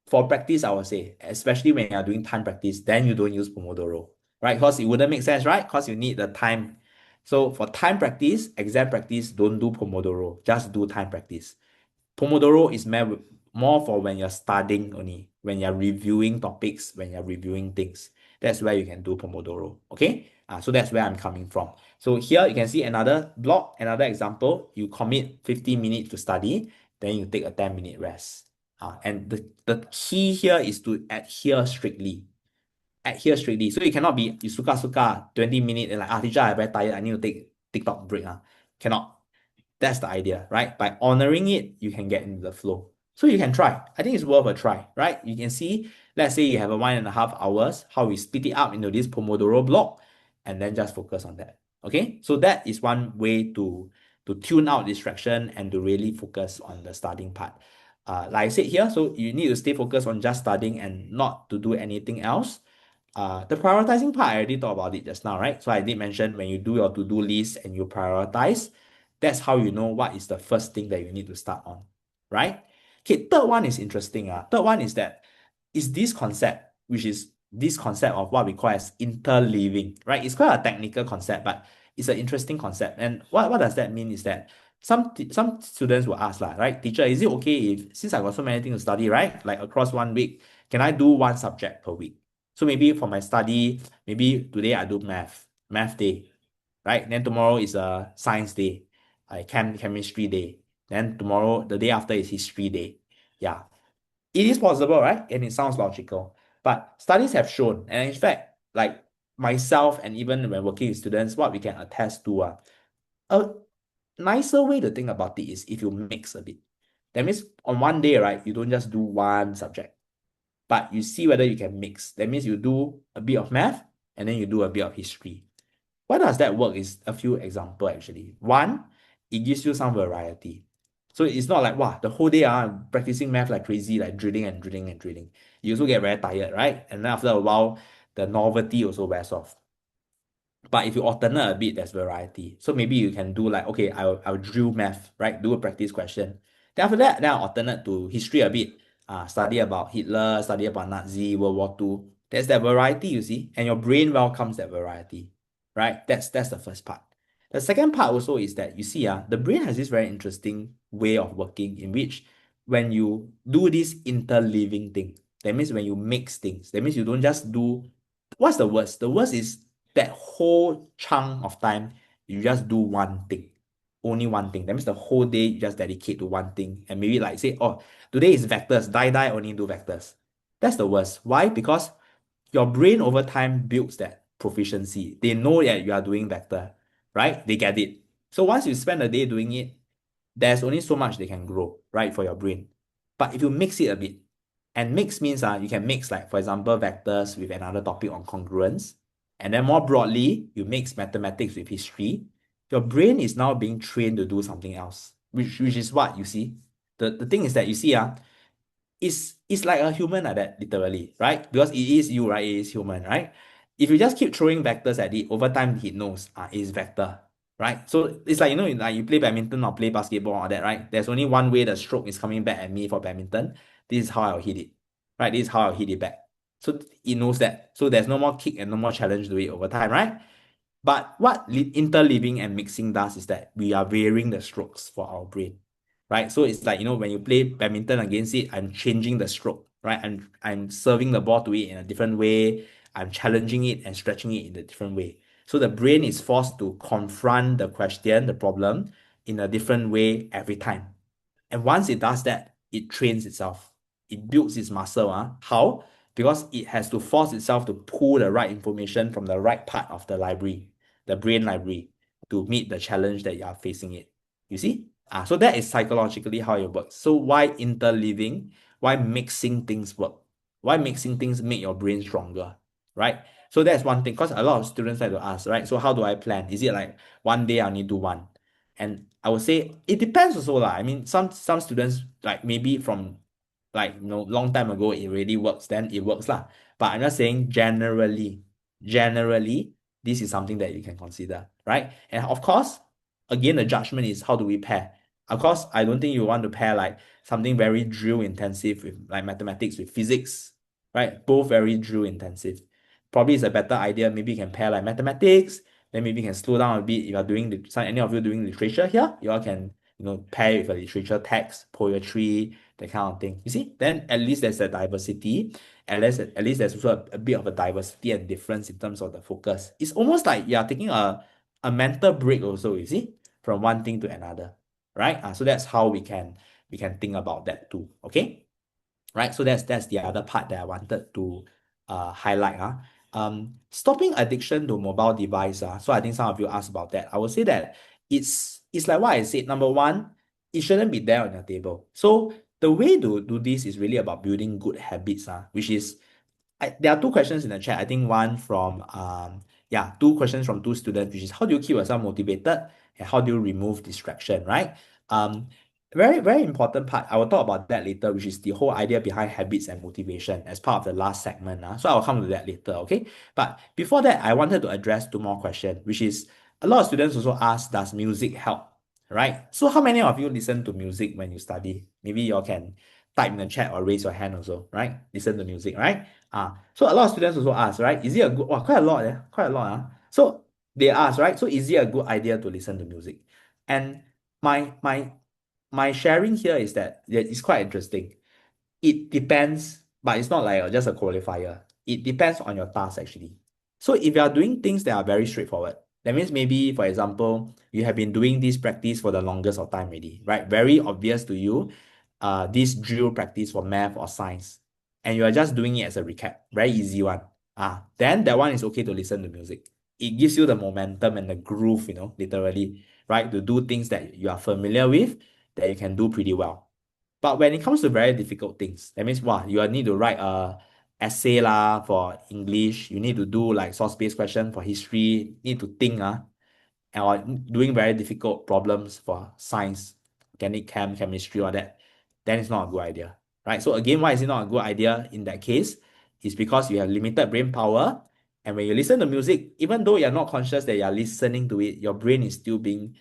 for practice, I would say, especially when you are doing time practice, then you don't use Pomodoro, right? Because it wouldn't make sense, right? Because you need the time. So for time practice, exam practice, don't do Pomodoro. Just do time practice. Pomodoro is more for when you're studying only, when you're reviewing topics, when you're reviewing things. That's where you can do Pomodoro, okay? So that's where I'm coming from. So here you can see another block, another example. You commit 50 minutes to study, then you take a 10-minute rest. And the key here is to adhere strictly. Adhere strictly. So you cannot be, you suka 20 minutes and like, teacher, I'm very tired, I need to take TikTok break. Cannot. That's the idea, right? By honoring it, you can get into the flow. So you can try. I think it's worth a try, right? You can see, let's say you have a 1.5 hours, how we split it up into this Pomodoro block, and then just focus on that. Okay? So that is one way to tune out distraction and to really focus on the studying part. Like I said here, so you need to stay focused on just studying and not to do anything else. The prioritizing part, I already talked about it just now, right? So I did mention when you do your to-do list and you prioritize, that's how you know what is the first thing that you need to start on, right? Okay, third one is interesting. Third one is that is this concept, which is this concept of what we call as interleaving, right? It's quite a technical concept, but it's an interesting concept. And what does that mean is that some students will ask, lah, right? Teacher, is it okay if, since I got so many things to study, right? Like across 1 week, can I do one subject per week? So maybe for my study, maybe today I do math day, right? Then tomorrow is a science day, chemistry day. Then tomorrow, the day after is history day. Yeah, it is possible, right? And it sounds logical. But studies have shown, and in fact, like myself and even when working with students, what we can attest to, a nicer way to think about it is if you mix a bit. That means on one day, right, you don't just do one subject, but you see whether you can mix. That means you do a bit of math and then you do a bit of history. Why does that work is a few examples actually. One, it gives you some variety. So it's not like, wow, the whole day I'm practicing math like crazy, like drilling and drilling and drilling. You also get very tired, right? And then after a while, the novelty also wears off. But if you alternate a bit, there's variety. So maybe you can do like, okay, I'll drill math, right? Do a practice question. Then after that, then I'll alternate to history a bit. Study about Hitler, study about Nazi, World War II. There's that variety, you see, and your brain welcomes that variety, right? That's the first part. The second part also is that you see, the brain has this very interesting way of working in which when you do this interleaving thing, that means when you mix things, that means you don't just do what's the worst? The worst is that whole chunk of time, you just do one thing, only one thing. That means the whole day you just dedicate to one thing. And maybe like say, oh, today is vectors, die, only do vectors. That's the worst. Why? Because your brain over time builds that proficiency. They know that you are doing vector, right? They get it. So once you spend a day doing it, there's only so much they can grow, right, for your brain. But if you mix it a bit, and mix means you can mix, like, for example, vectors with another topic on congruence. And then more broadly, you mix mathematics with history. Your brain is now being trained to do something else, which is what you see. The thing is that you see, it's like a human like that, literally, right? Because it is you, right? It is human, right? If you just keep throwing vectors at it, over time it knows it's vector, right? So it's like, like you play badminton or play basketball or that, right? There's only one way the stroke is coming back at me for badminton. This is how I'll hit it, right? This is how I'll hit it back. So it knows that. So there's no more kick and no more challenge to it over time, right? But what interleaving and mixing does is that we are varying the strokes for our brain, right? So it's like, when you play badminton against it, I'm changing the stroke, right? I'm serving the ball to it in a different way. I'm challenging it and stretching it in a different way. So the brain is forced to confront the question, the problem, in a different way every time. And once it does that, it trains itself. It builds its muscle. How? Because it has to force itself to pull the right information from the right part of the library, the brain library, to meet the challenge that you are facing it. You see? So that is psychologically how it works. So why interleaving? Why mixing things work? Why mixing things make your brain stronger? Right? So that's one thing. Because a lot of students like to ask, right? So how do I plan? Is it like one day I need to do one? And I would say it depends also lah. I mean, some students like maybe from like long time ago it really works, then it works lah. But I'm just saying generally, this is something that you can consider, right? And of course, again, the judgment is how do we pair? Of course, I don't think you want to pair like something very drill intensive with like mathematics with physics, right? Both very drill intensive. Probably it's a better idea. Maybe you can pair like mathematics, then maybe you can slow down a bit. If you're doing any of you doing literature here, you all can pair with a literature text, poetry, that kind of thing. You see, then at least there's a diversity. At least there's also a bit of a diversity and difference in terms of the focus. It's almost like you're taking a mental break also, you see, from one thing to another, right? So that's how we can think about that too. Okay, right? So that's the other part that I wanted to highlight. Stopping addiction to mobile device. So I think some of you asked about that. I would say that it's like what I said. Number one, it shouldn't be there on your table. So the way to do this is really about building good habits, which is there are two questions in the chat. I think one from two questions from two students, which is how do you keep yourself motivated and how do you remove distraction, right? Very, very important part. I will talk about that later, which is the whole idea behind habits and motivation as part of the last segment. So I'll come to that later, okay? But before that, I wanted to address two more questions, which is a lot of students also ask, does music help? right? So how many of you listen to music when you study? Maybe you all can type in the chat or raise your hand also, right? Listen to music, right? So a lot of students also ask, right? Is it a good, quite a lot, quite a lot. So they ask, right? So is it a good idea to listen to music? And my my my sharing here is that it's quite interesting. It depends, but it's not like just a qualifier. It depends on your task actually. So if you are doing things that are very straightforward, that means maybe, for example, you have been doing this practice for the longest of time already, right? Very obvious to you, this drill practice for math or science, and you are just doing it as a recap, very easy one. Then that one is okay to listen to music. It gives you the momentum and the groove, literally, right? To do things that you are familiar with, that you can do pretty well. But when it comes to very difficult things, that means wow, you need to write a essay lah for English. You need to do like source-based question for history. Need to think or doing very difficult problems for science, organic chem, chemistry, all that. Then it's not a good idea, right? So again, why is it not a good idea in that case? It's because you have limited brain power, and when you listen to music, even though you're not conscious that you're listening to it, your brain is still being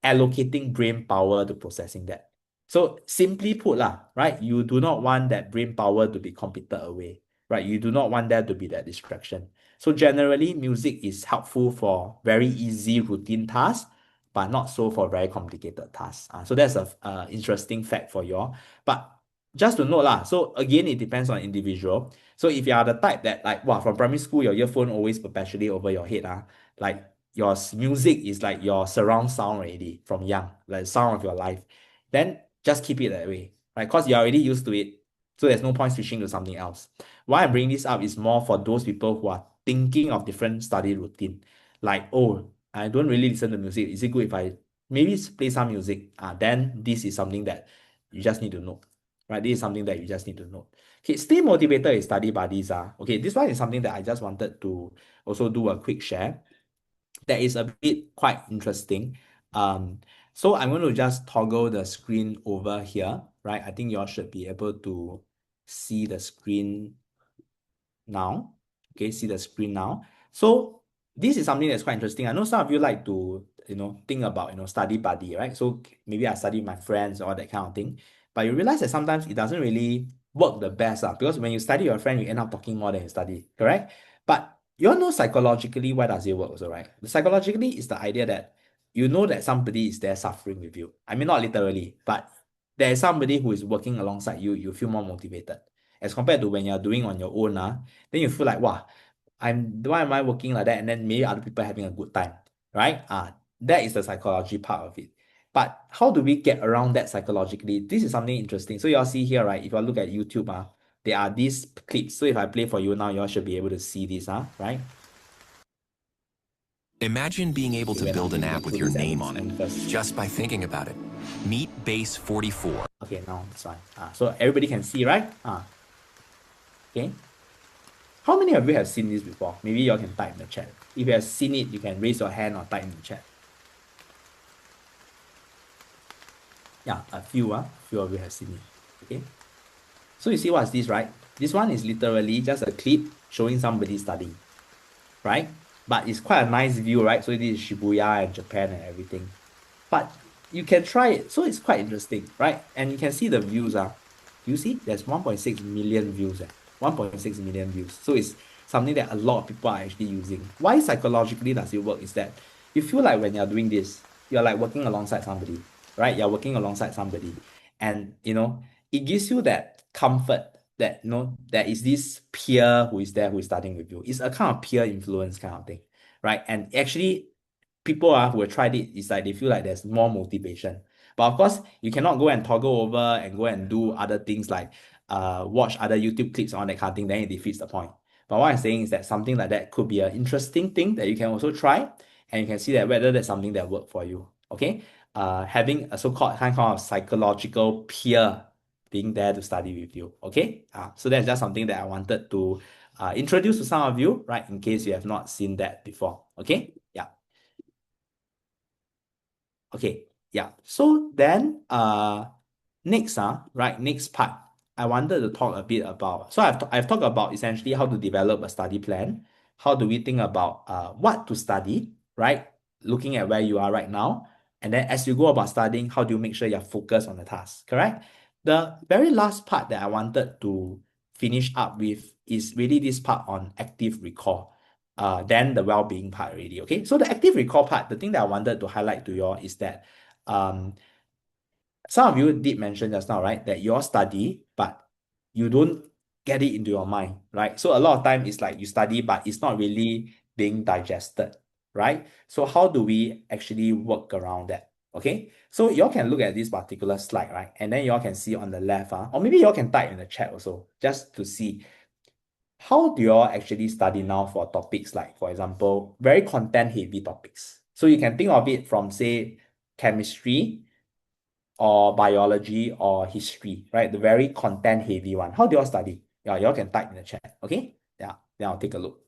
allocating brain power to processing that. So simply put right, you do not want that brain power to be competed away, right? You do not want there to be that distraction. So generally, music is helpful for very easy routine tasks, but not so for very complicated tasks. So that's a interesting fact for you all. But just to note so again, it depends on individual. So if you are the type that like, wow, from primary school, your earphone always perpetually over your head, like your music is like your surround sound already from young, like the sound of your life, then just keep it that way, right? Because you're already used to it. So there's no point switching to something else. Why I'm bringing this up is more for those people who are thinking of different study routine. Like, oh, I don't really listen to music. Is it good if I maybe play some music? Then this is something that you just need to know, right? This is something that you just need to know. Okay, stay motivated with study buddies. Okay, this one is something that I just wanted to also do a quick share that is a bit quite interesting. So I'm going to just toggle the screen over here, right? I think you all should be able to see the screen now. Okay, see the screen now. So this is something that's quite interesting. I know some of you like to, think about, study buddy, right? So maybe I study with my friends or that kind of thing. But you realize that sometimes it doesn't really work the best, because when you study with your friend, you end up talking more than you study, correct? But you all know psychologically why does it work also, right? Psychologically is the idea that you know that somebody is there suffering with you. I mean, not literally, but there is somebody who is working alongside you, you feel more motivated. As compared to when you're doing on your own, then you feel like, wow, why am I working like that? And then maybe other people having a good time, right? That is the psychology part of it. But how do we get around that psychologically? This is something interesting. So you all see here, right? If you look at YouTube, there are these clips. So if I play for you now, you all should be able to see this, right? Imagine being able to build an app with your name on it, first. just by thinking about it. Meet Base 44. Okay, now it's fine. So everybody can see, right? Okay. How many of you have seen this before? Maybe you all can type in the chat. If you have seen it, you can raise your hand or type in the chat. Yeah, a few of you have seen it. Okay. So you see what's this, right? This one is literally just a clip showing somebody studying, right? But it's quite a nice view, right? So this is Shibuya and Japan and everything. But you can try it. So it's quite interesting, right? And you can see the views. You see, there's 1.6 million views. 1.6 million views. So it's something that a lot of people are actually using. Why psychologically does it work is that you feel like when you're doing this, you're like working alongside somebody, right? You're working alongside somebody. And, it gives you that comfort that, there is this peer who is there who is studying with you. It's a kind of peer influence kind of thing, right? And actually, people who have tried it, it's like they feel like there's more motivation. But of course, you cannot go and toggle over and go and do other things like watch other YouTube clips on that kind of thing, then it defeats the point. But what I'm saying is that something like that could be an interesting thing that you can also try, and you can see that whether that's something that works for you. Okay. Having a so-called kind of psychological peer being there to study with you. Okay. So that's just something that I wanted to introduce to some of you, right? In case you have not seen that before. Okay. Yeah. Okay, yeah. So then, next, next part, I wanted to talk a bit about. So I've talked about essentially how to develop a study plan. How do we think about what to study, right? Looking at where you are right now. And then as you go about studying, how do you make sure you're focused on the task, correct? The very last part that I wanted to finish up with is really this part on active recall. Then the well-being part already, okay? So the active recall part, the thing that I wanted to highlight to you all is that um, some of you did mention just now, right, that you all study, but you don't get it into your mind, right? So a lot of time it's like you study, but it's not really being digested, right? So how do we actually work around that? Okay, so y'all can look at this particular slide, right? And then y'all can see on the left, or maybe y'all can type in the chat also, just to see how do y'all actually study now for topics like, for example, very content-heavy topics. So you can think of it from, say, chemistry or biology or history, right? The very content heavy one. How do you all study? Yeah, you all can type in the chat. Okay. Yeah. Then I'll take a look.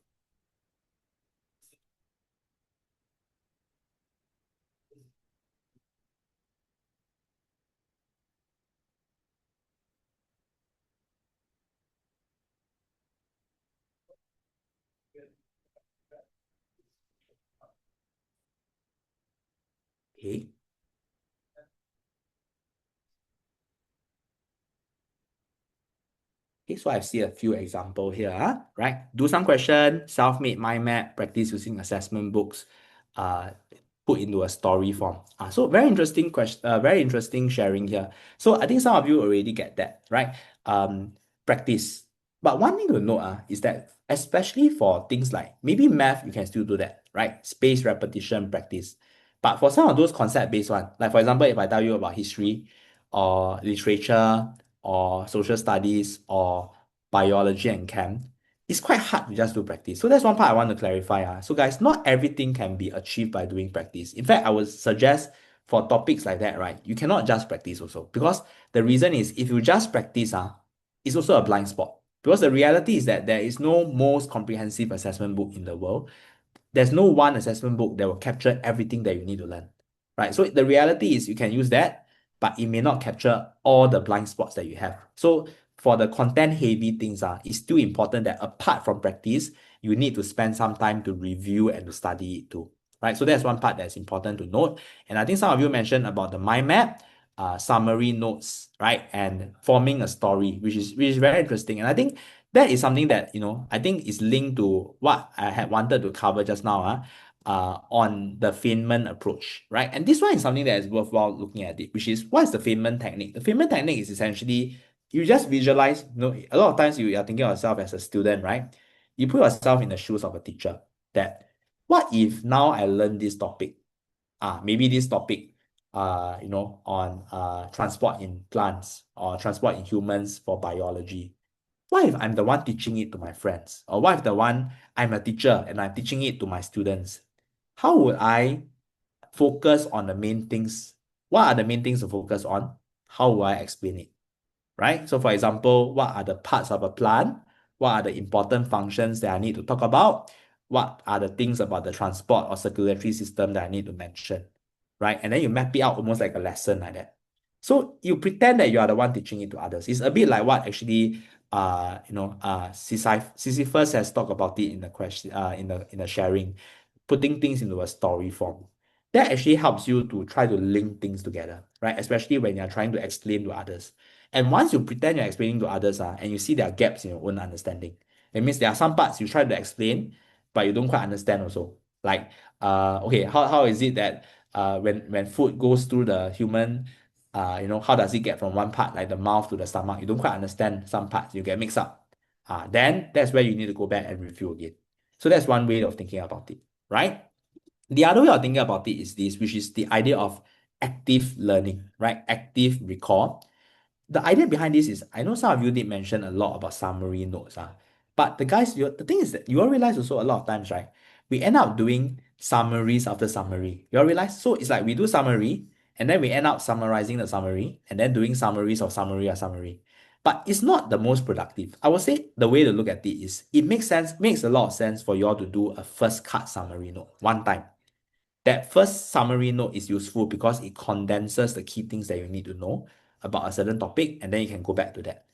Okay. Okay, so I see a few example here, right? Do some question, self-made mind map, practice using assessment books, uh, put into a story form. So very interesting question, very interesting sharing here. So I think some of you already get that, right? Practice. But one thing to note is that especially for things like maybe math, you can still do that, right? Space repetition practice. But for some of those concept-based one, like for example, if I tell you about history or literature, or social studies or biology and chem, it's quite hard to just do practice. So that's one part I want to clarify. So guys, not everything can be achieved by doing practice. In fact, I would suggest for topics like that, right, you cannot just practice also. Because the reason is if you just practice, it's also a blind spot. Because the reality is that there is no most comprehensive assessment book in the world. There's no one assessment book that will capture everything that you need to learn, right? So the reality is you can use that, but it may not capture all the blind spots that you have. So for the content heavy things, it's still important that apart from practice, you need to spend some time to review and to study it too, right? So that's one part that's important to note. And I think some of you mentioned about the mind map, summary notes, right? And forming a story, which is very interesting. And I think that is something that, I think is linked to what I had wanted to cover just now, on the Feynman approach, right? And this one is something that is worthwhile looking at it, which is what is the Feynman technique? The Feynman technique is essentially you just visualize, a lot of times you are thinking of yourself as a student, right? You put yourself in the shoes of a teacher that what if now I learn this topic? Maybe this topic, on transport in plants or transport in humans for biology. What if I'm the one teaching it to my friends? Or what if I'm a teacher and I'm teaching it to my students? How would I focus on the main things? What are the main things to focus on? How will I explain it? Right? So for example, what are the parts of a plant? What are the important functions that I need to talk about? What are the things about the transport or circulatory system that I need to mention? Right? And then you map it out almost like a lesson like that. So you pretend that you are the one teaching it to others. It's a bit like what actually Sisyphus has talked about it in the question in the sharing, putting things into a story form. That actually helps you to try to link things together, right? Especially when you're trying to explain to others. And once you pretend you're explaining to others, and you see there are gaps in your own understanding, it means there are some parts you try to explain, but you don't quite understand also. Like, okay, how is it that when food goes through the human, how does it get from one part, like the mouth to the stomach? You don't quite understand some parts, you get mixed up. Then that's where you need to go back and review again. So that's one way of thinking about it, right? The other way of thinking about it is this, which is the idea of active learning, right? Active recall. The idea behind this is I know some of you did mention a lot about summary notes, but the thing is that you all realize also a lot of times, right? We end up doing summaries after summary. You all realize? So it's like we do summary and then we end up summarizing the summary and then doing summaries of summary or summary. But it's not the most productive. I would say the way to look at it is it makes a lot of sense for you all to do a first cut summary note one time. That first summary note is useful because it condenses the key things that you need to know about a certain topic, and then you can go back to that.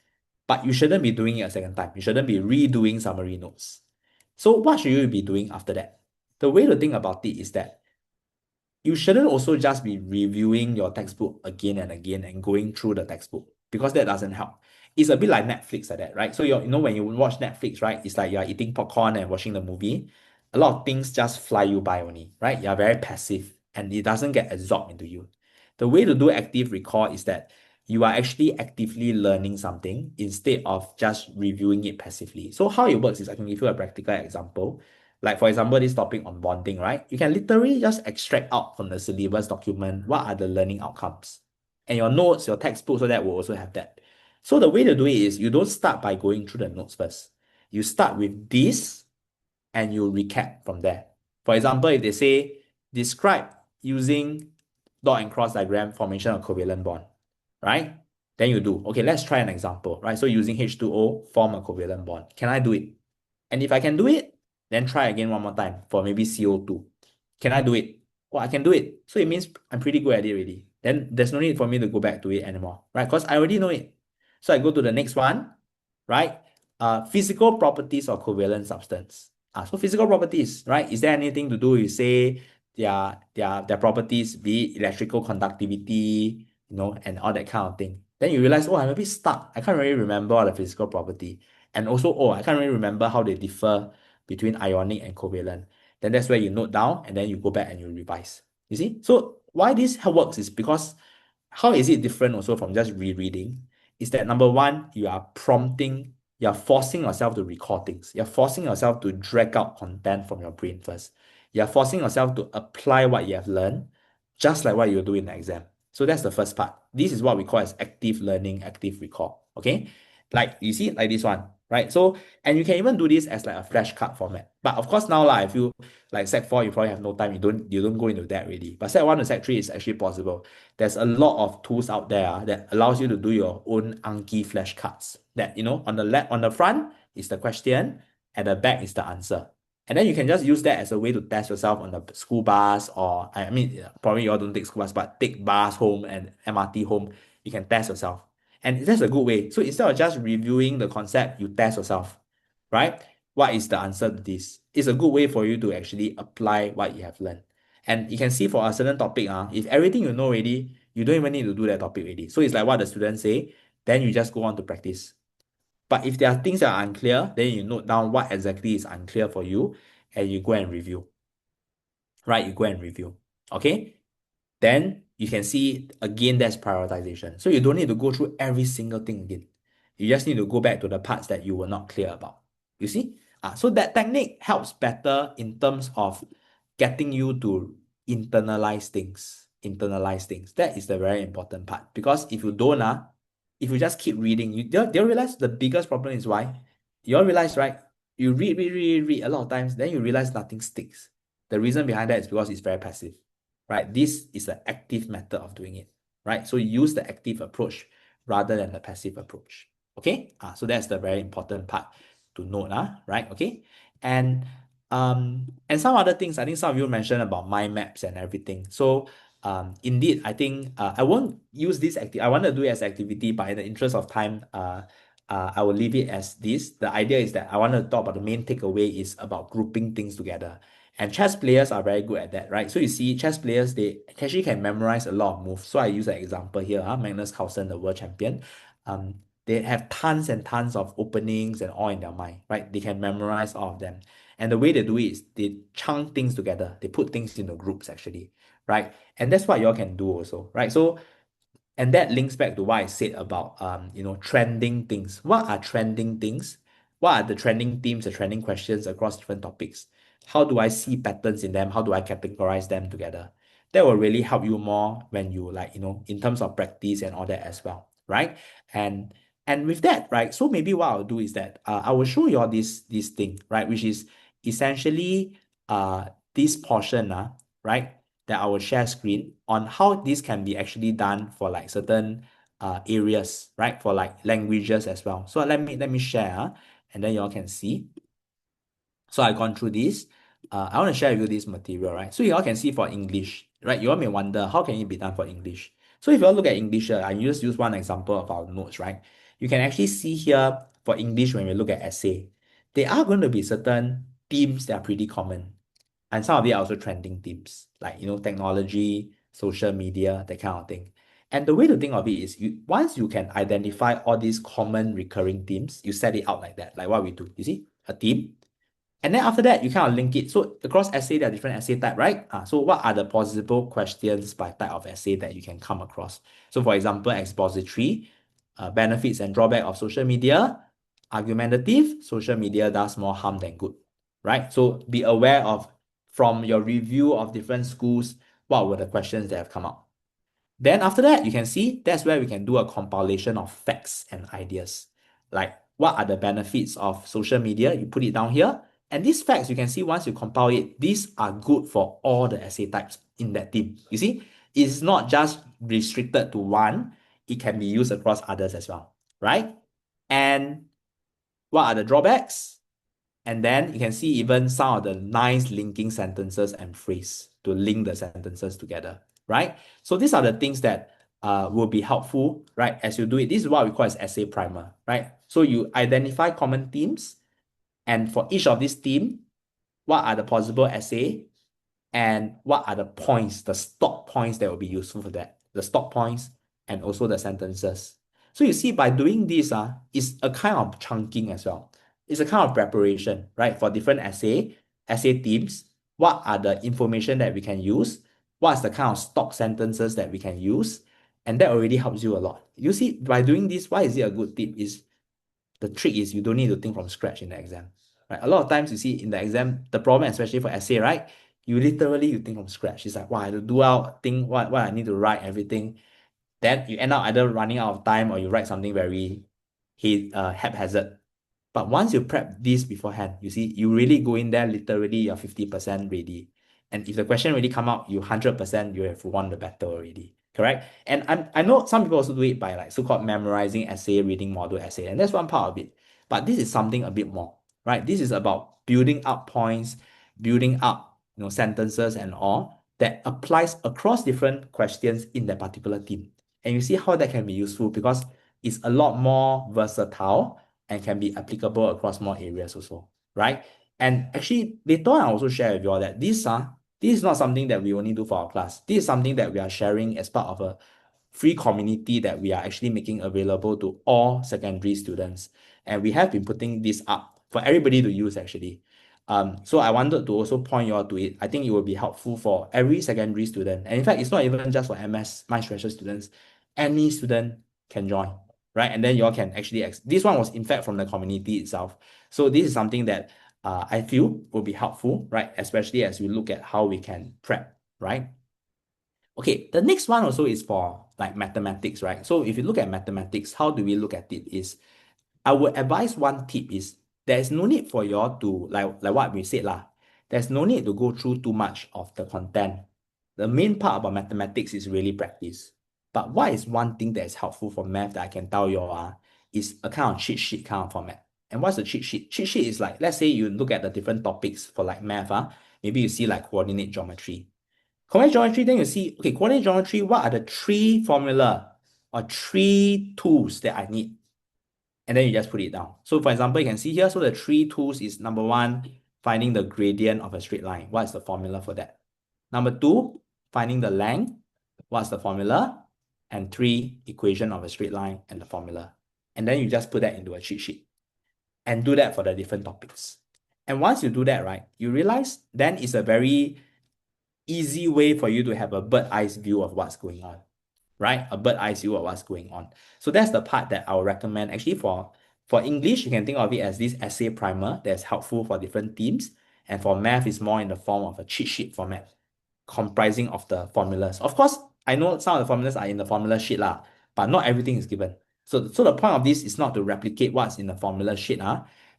But you shouldn't be doing it a second time. You shouldn't be redoing summary notes. So what should you be doing after that? The way to think about it is that you shouldn't also just be reviewing your textbook again and again and going through the textbook because that doesn't help. It's a bit like Netflix like that, right? So you know when you watch Netflix, right? It's like you're eating popcorn and watching the movie. A lot of things just fly you by only, right? You're very passive and it doesn't get absorbed into you. The way to do active recall is that you are actually actively learning something instead of just reviewing it passively. So how it works is I can give you a practical example. Like for example, this topic on bonding, right? You can literally just extract out from the syllabus document what are the learning outcomes. And your notes, your textbook, so that will also have that. So the way to do it is you don't start by going through the notes first. You start with this and you recap from there. For example, if they say describe using dot and cross diagram formation of covalent bond, right? Then you do. Okay, let's try an example, right? So using H2O form a covalent bond. Can I do it? And if I can do it, then try again one more time for maybe CO2. Can I do it? Oh, I can do it. So it means I'm pretty good at it already. Then there's no need for me to go back to it anymore, right? Because I already know it. So I go to the next one, right? Physical properties of covalent substance. So physical properties, right? Is there anything to do with say their properties, be it electrical conductivity, and all that kind of thing. Then you realize, oh, I'm a bit stuck. I can't really remember all the physical property. And also, oh, I can't really remember how they differ between ionic and covalent. Then that's where you note down and then you go back and you revise. You see? So why this works is because how is it different also from just rereading? Is that number one, you're forcing yourself to recall things. You're forcing yourself to drag out content from your brain first. You're forcing yourself to apply what you have learned, just like what you do in the exam. So that's the first part. This is what we call as active learning, active recall. Okay. Like you see, like this one, right? So, and you can even do this as like a flashcard format. But of course, now I feel like Sec 4, you probably have no time. You don't go into that really. But Sec 1 to Sec 3 is actually possible. There's a lot of tools out there that allows you to do your own Anki flashcards. That on the left, on the front is the question, at the back is the answer. And then you can just use that as a way to test yourself on the school bus, or I mean, probably you all don't take school bus, but take bus home and MRT home. You can test yourself. And that's a good way. So instead of just reviewing the concept, you test yourself, right? What is the answer to this? It's a good way for you to actually apply what you have learned. And you can see for a certain topic, if everything you know already, you don't even need to do that topic already. So it's like what the students say, then you just go on to practice. But if there are things that are unclear, then you note down what exactly is unclear for you and you go and review, right? You go and review. Okay? Then you can see again there's prioritization. So you don't need to go through every single thing again. You just need to go back to the parts that you were not clear about. You see? So that technique helps better in terms of getting you to internalize things. Internalize things. That is the very important part. Because if you don't, if you just keep reading, they'll realize the biggest problem is why. You'll realize, right? You read a lot of times, then you realize nothing sticks. The reason behind that is because it's very passive, right? This is an active method of doing it, right? So you use the active approach rather than the passive approach. Okay? So that's the very important part to note, right? Okay. And some other things, I think some of you mentioned about mind maps and everything. So indeed, I think I won't use this I want to do it as activity, but in the interest of time, I will leave it as this. The idea is that I want to talk about the main takeaway is about grouping things together. And chess players are very good at that, right? So you see, chess players, they actually can memorize a lot of moves. So I use an example here, Magnus Carlsen, the world champion. They have tons and tons of openings and all in their mind, right? They can memorize all of them. And the way they do it is they chunk things together. They put things into groups actually, right? And that's what you all can do also, right? So and that links back to what I said about trending things. What are trending things? What are the trending themes, the trending questions across different topics? How do I see patterns in them? How do I categorize them together? That will really help you more when you in terms of practice and all that as well, right? And and with that, right? So maybe what I'll do is that I will show you all this thing, right? Which is essentially this portion, right? That I will share screen on how this can be actually done for like certain areas, right? For like languages as well. So let me share, and then you all can see. So I've gone through this. I want to share with you this material, right? So you all can see for English, right? You all may wonder how can it be done for English? So if you all look at English, I just use one example of our notes, right? You can actually see here for English when we look at essay, there are going to be certain themes that are pretty common. And some of it are also trending themes, like, technology, social media, that kind of thing. And the way to think of it is once you can identify all these common recurring themes, you set it out like that, like what we do. You see, a theme. And then after that, you kind of link it. So across essay, there are different essay type, right? So what are the possible questions by type of essay that you can come across? So for example, expository, benefits and drawback of social media, argumentative, social media does more harm than good, right? So be aware of, from your review of different schools, what were the questions that have come out. Then after that, you can see that's where we can do a compilation of facts and ideas. Like, what are the benefits of social media? You put it down here. And these facts, you can see once you compile it, these are good for all the essay types in that team. You see, it's not just restricted to one, it can be used across others as well, right? And what are the drawbacks? And then you can see even some of the nice linking sentences and phrase to link the sentences together, right? So these are the things that will be helpful, right? As you do it, this is what we call as essay primer, right? So you identify common themes, and for each of these theme, what are the possible essay, and what are the points, the stop points that will be useful for that, the stop points, and also the sentences. So you see, by doing this, it's a kind of chunking as well. It's a kind of preparation, right? For different essay themes, what are the information that we can use? What's the kind of stock sentences that we can use? And that already helps you a lot. You see, by doing this, why is it a good tip? Is the trick is you don't need to think from scratch in the exam. Right? A lot of times you see in the exam, the problem, especially for essay, right? You think from scratch. It's like, wow, I have to do out, think what I need to write, everything. Then you end up either running out of time or you write something very haphazard. But once you prep this beforehand, you see, you really go in there, literally you're 50% ready. And if the question really come out, you 100% you have won the battle already. Correct? And I know some people also do it by like so-called memorizing essay, reading model essay, and that's one part of it. But this is something a bit more, right? This is about building up points, building up, sentences and all that applies across different questions in that particular theme. And you see how that can be useful because it's a lot more versatile and can be applicable across more areas also, right? And actually, later on, I also share with you all that this is not something that we only do for our class. This is something that we are sharing as part of a free community that we are actually making available to all secondary students. And we have been putting this up for everybody to use actually. So I wanted to also point you all to it. I think it will be helpful for every secondary student. And in fact, it's not even just for MS, my special students. Any student can join, right? And then you all can actually, this one was in fact from the community itself. So this is something that I feel will be helpful, right? Especially as we look at how we can prep, right? Okay, the next one also is for like mathematics, right? So if you look at mathematics, how do we look at it is, I would advise one tip is there's no need for you all to, like what we said lah, there's no need to go through too much of the content. The main part about mathematics is really practice. But what is one thing that is helpful for math that I can tell you all is a kind of cheat sheet kind of format. And what's the cheat sheet? Cheat sheet is like, let's say you look at the different topics for like math, maybe you see like coordinate geometry. Coordinate geometry, then you see, okay, coordinate geometry, what are the three formula or three tools that I need? And then you just put it down. So for example, you can see here, so the three tools is number one, finding the gradient of a straight line. What is the formula for that? Number two, finding the length. What's the formula? And three, equation of a straight line and the formula. And then you just put that into a cheat sheet and do that for the different topics. And once you do that, right, you realize then it's a very easy way for you to have a bird eye view of what's going on, right? A bird eye view of what's going on. So that's the part that I would recommend. Actually, for English, you can think of it as this essay primer that's helpful for different themes. And for math, it's more in the form of a cheat sheet format, comprising of the formulas. Of course, I know some of the formulas are in the formula sheet, but not everything is given. So the point of this is not to replicate what's in the formula sheet,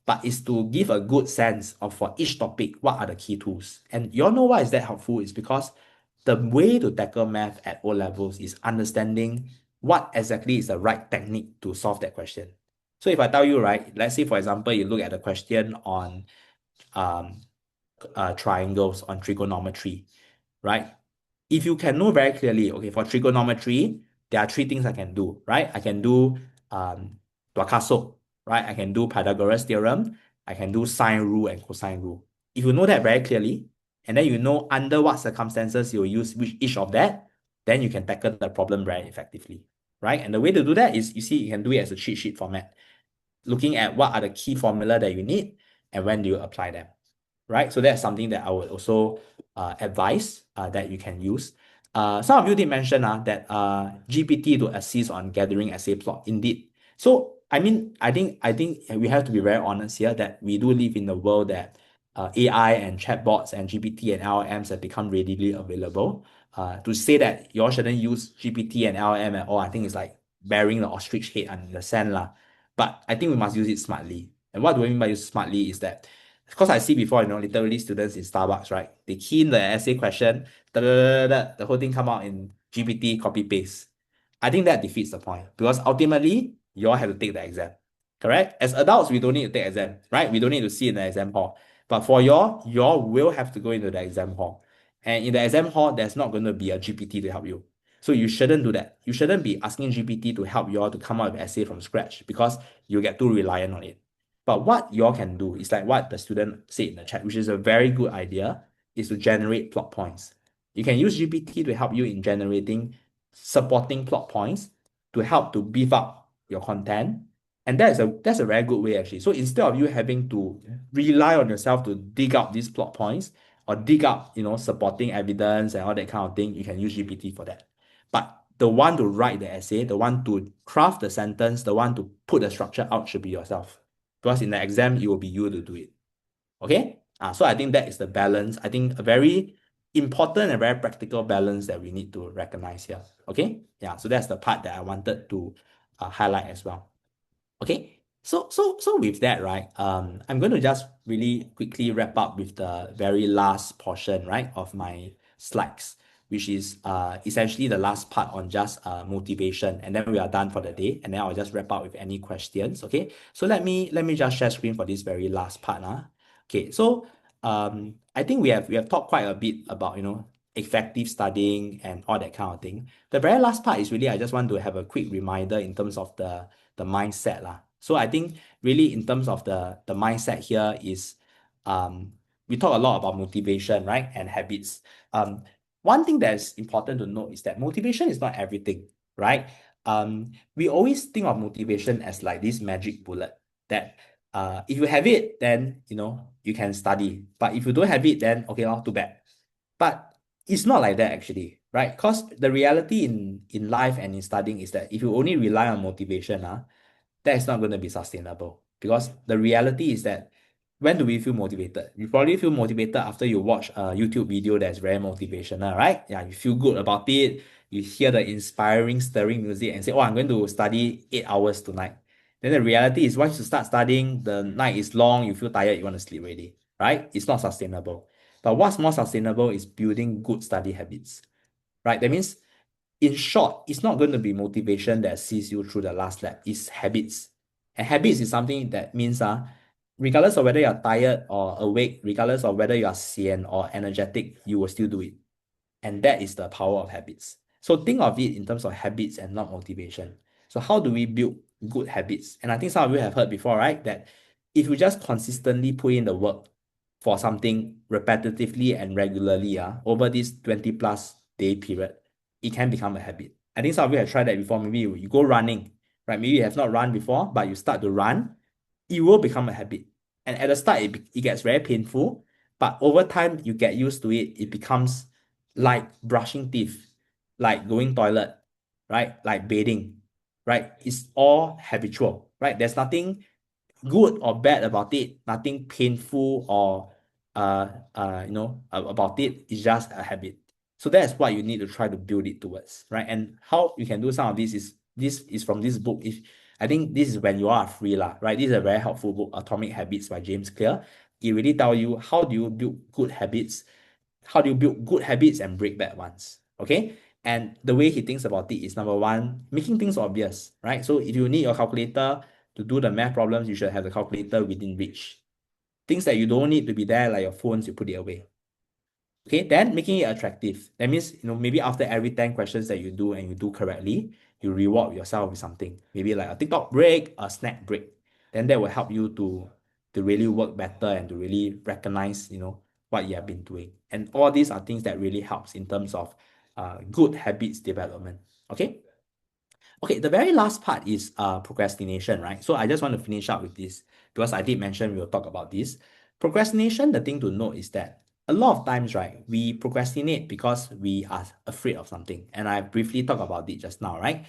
but is to give a good sense of for each topic, what are the key tools. And you all know why is that helpful is because the way to tackle math at O levels is understanding what exactly is the right technique to solve that question. So if I tell you, right, let's say, for example, you look at a question on um, triangles, on trigonometry, right? If you can know very clearly, okay, for trigonometry, there are three things I can do, right? I can do Tuakaso, right? I can do Pythagoras theorem, I can do sine rule and cosine rule. If you know that very clearly, and then you know under what circumstances you'll use each of that, then you can tackle the problem very effectively, right? And the way to do that is, you see, you can do it as a cheat sheet format, looking at what are the key formula that you need and when do you apply them, right? So that's something that I would also advise that you can use. Some of you did mention that GPT to assist on gathering essay plot. Indeed. So I mean, I think we have to be very honest here that we do live in a world that AI and chatbots and GPT and LLMs have become readily available. To say that you all shouldn't use GPT and LLM at all, I think it's like burying the ostrich head under the sand lah. But I think we must use it smartly. And what do I mean by use smartly is that, because I see before, literally students in Starbucks, right? They key in the essay question, da, da, da, da, da, the whole thing come out in GPT, copy paste. I think that defeats the point, because ultimately you all have to take the exam, correct? As adults, we don't need to take exam, right? We don't need to see in the exam hall. But for you all will have to go into the exam hall. And in the exam hall, there's not going to be a GPT to help you. So you shouldn't do that. You shouldn't be asking GPT to help you all to come up with essay from scratch, because you get too reliant on it. But what you all can do is like what the student said in the chat, which is a very good idea, is to generate plot points. You can use GPT to help you in generating supporting plot points to help to beef up your content. And that's a very good way actually. So instead of you having to rely on yourself to dig out these plot points or dig up, supporting evidence and all that kind of thing, you can use GPT for that. But the one to write the essay, the one to craft the sentence, the one to put the structure out should be yourself. Because in the exam, it will be you to do it. Okay? So I think that is the balance. I think a very important and very practical balance that we need to recognize here. Okay? Yeah, so that's the part that I wanted to highlight as well. Okay? So with that, right, I'm going to just really quickly wrap up with the very last portion, right, of my slides, which is essentially the last part on just motivation, and then we are done for the day, and then I'll just wrap up with any questions. Okay, so let me just share screen for this very last part. Okay, so I think we have talked quite a bit about effective studying and all that kind of thing. The very last part is really I just want to have a quick reminder in terms of the mindset lah. So I think really in terms of the mindset here is we talk a lot about motivation, right? And habits. One thing that's important to note is that motivation is not everything, right? We always think of motivation as like this magic bullet that if you have it, then you can study. But if you don't have it, then okay, not too bad. But it's not like that actually, right? Because the reality in life and in studying is that if you only rely on motivation, that is not going to be sustainable. Because the reality is that when do we feel motivated? You probably feel motivated after you watch a YouTube video that's very motivational, right? Yeah, you feel good about it. You hear the inspiring, stirring music and say, oh, I'm going to study 8 hours tonight. Then the reality is once you start studying, the night is long, you feel tired, you want to sleep already, right? It's not sustainable. But what's more sustainable is building good study habits, right? That means, in short, it's not going to be motivation that sees you through the last lap. It's habits. And habits is something that means regardless of whether you're tired or awake, regardless of whether you are sian or energetic, you will still do it. And that is the power of habits. So think of it in terms of habits and not motivation. So how do we build good habits? And I think some of you have heard before, right? That if you just consistently put in the work for something repetitively and regularly over this 20 plus day period, it can become a habit. I think some of you have tried that before. Maybe you go running, right? Maybe you have not run before, but you start to run, it will become a habit. And at the start, it gets very painful, but over time, you get used to it. It becomes like brushing teeth, like going toilet, right? Like bathing, right? It's all habitual, right? There's nothing good or bad about it, nothing painful or about it. It's just a habit. So that's what you need to try to build it towards, right? And how you can do some of this is from this book. If I think this is when you are free lah, right? This is a very helpful book, Atomic Habits by James Clear. It really tell you how do you build good habits, how do you build good habits and break bad ones. Okay. And the way he thinks about it is number one, making things obvious, right? So if you need your calculator to do the math problems, you should have the calculator within reach. Things that you don't need to be there, like your phones, you put it away. Okay, then making it attractive. That means, maybe after every 10 questions that you do and you do correctly, you reward yourself with something. Maybe like a TikTok break, a snack break. Then that will help you to really work better and to really recognize, what you have been doing. And all these are things that really helps in terms of good habits development. Okay. Okay, the very last part is procrastination, right? So I just want to finish up with this because I did mention we'll talk about this. Procrastination, the thing to note is that a lot of times, right, we procrastinate because we are afraid of something. And I briefly talked about it just now, right?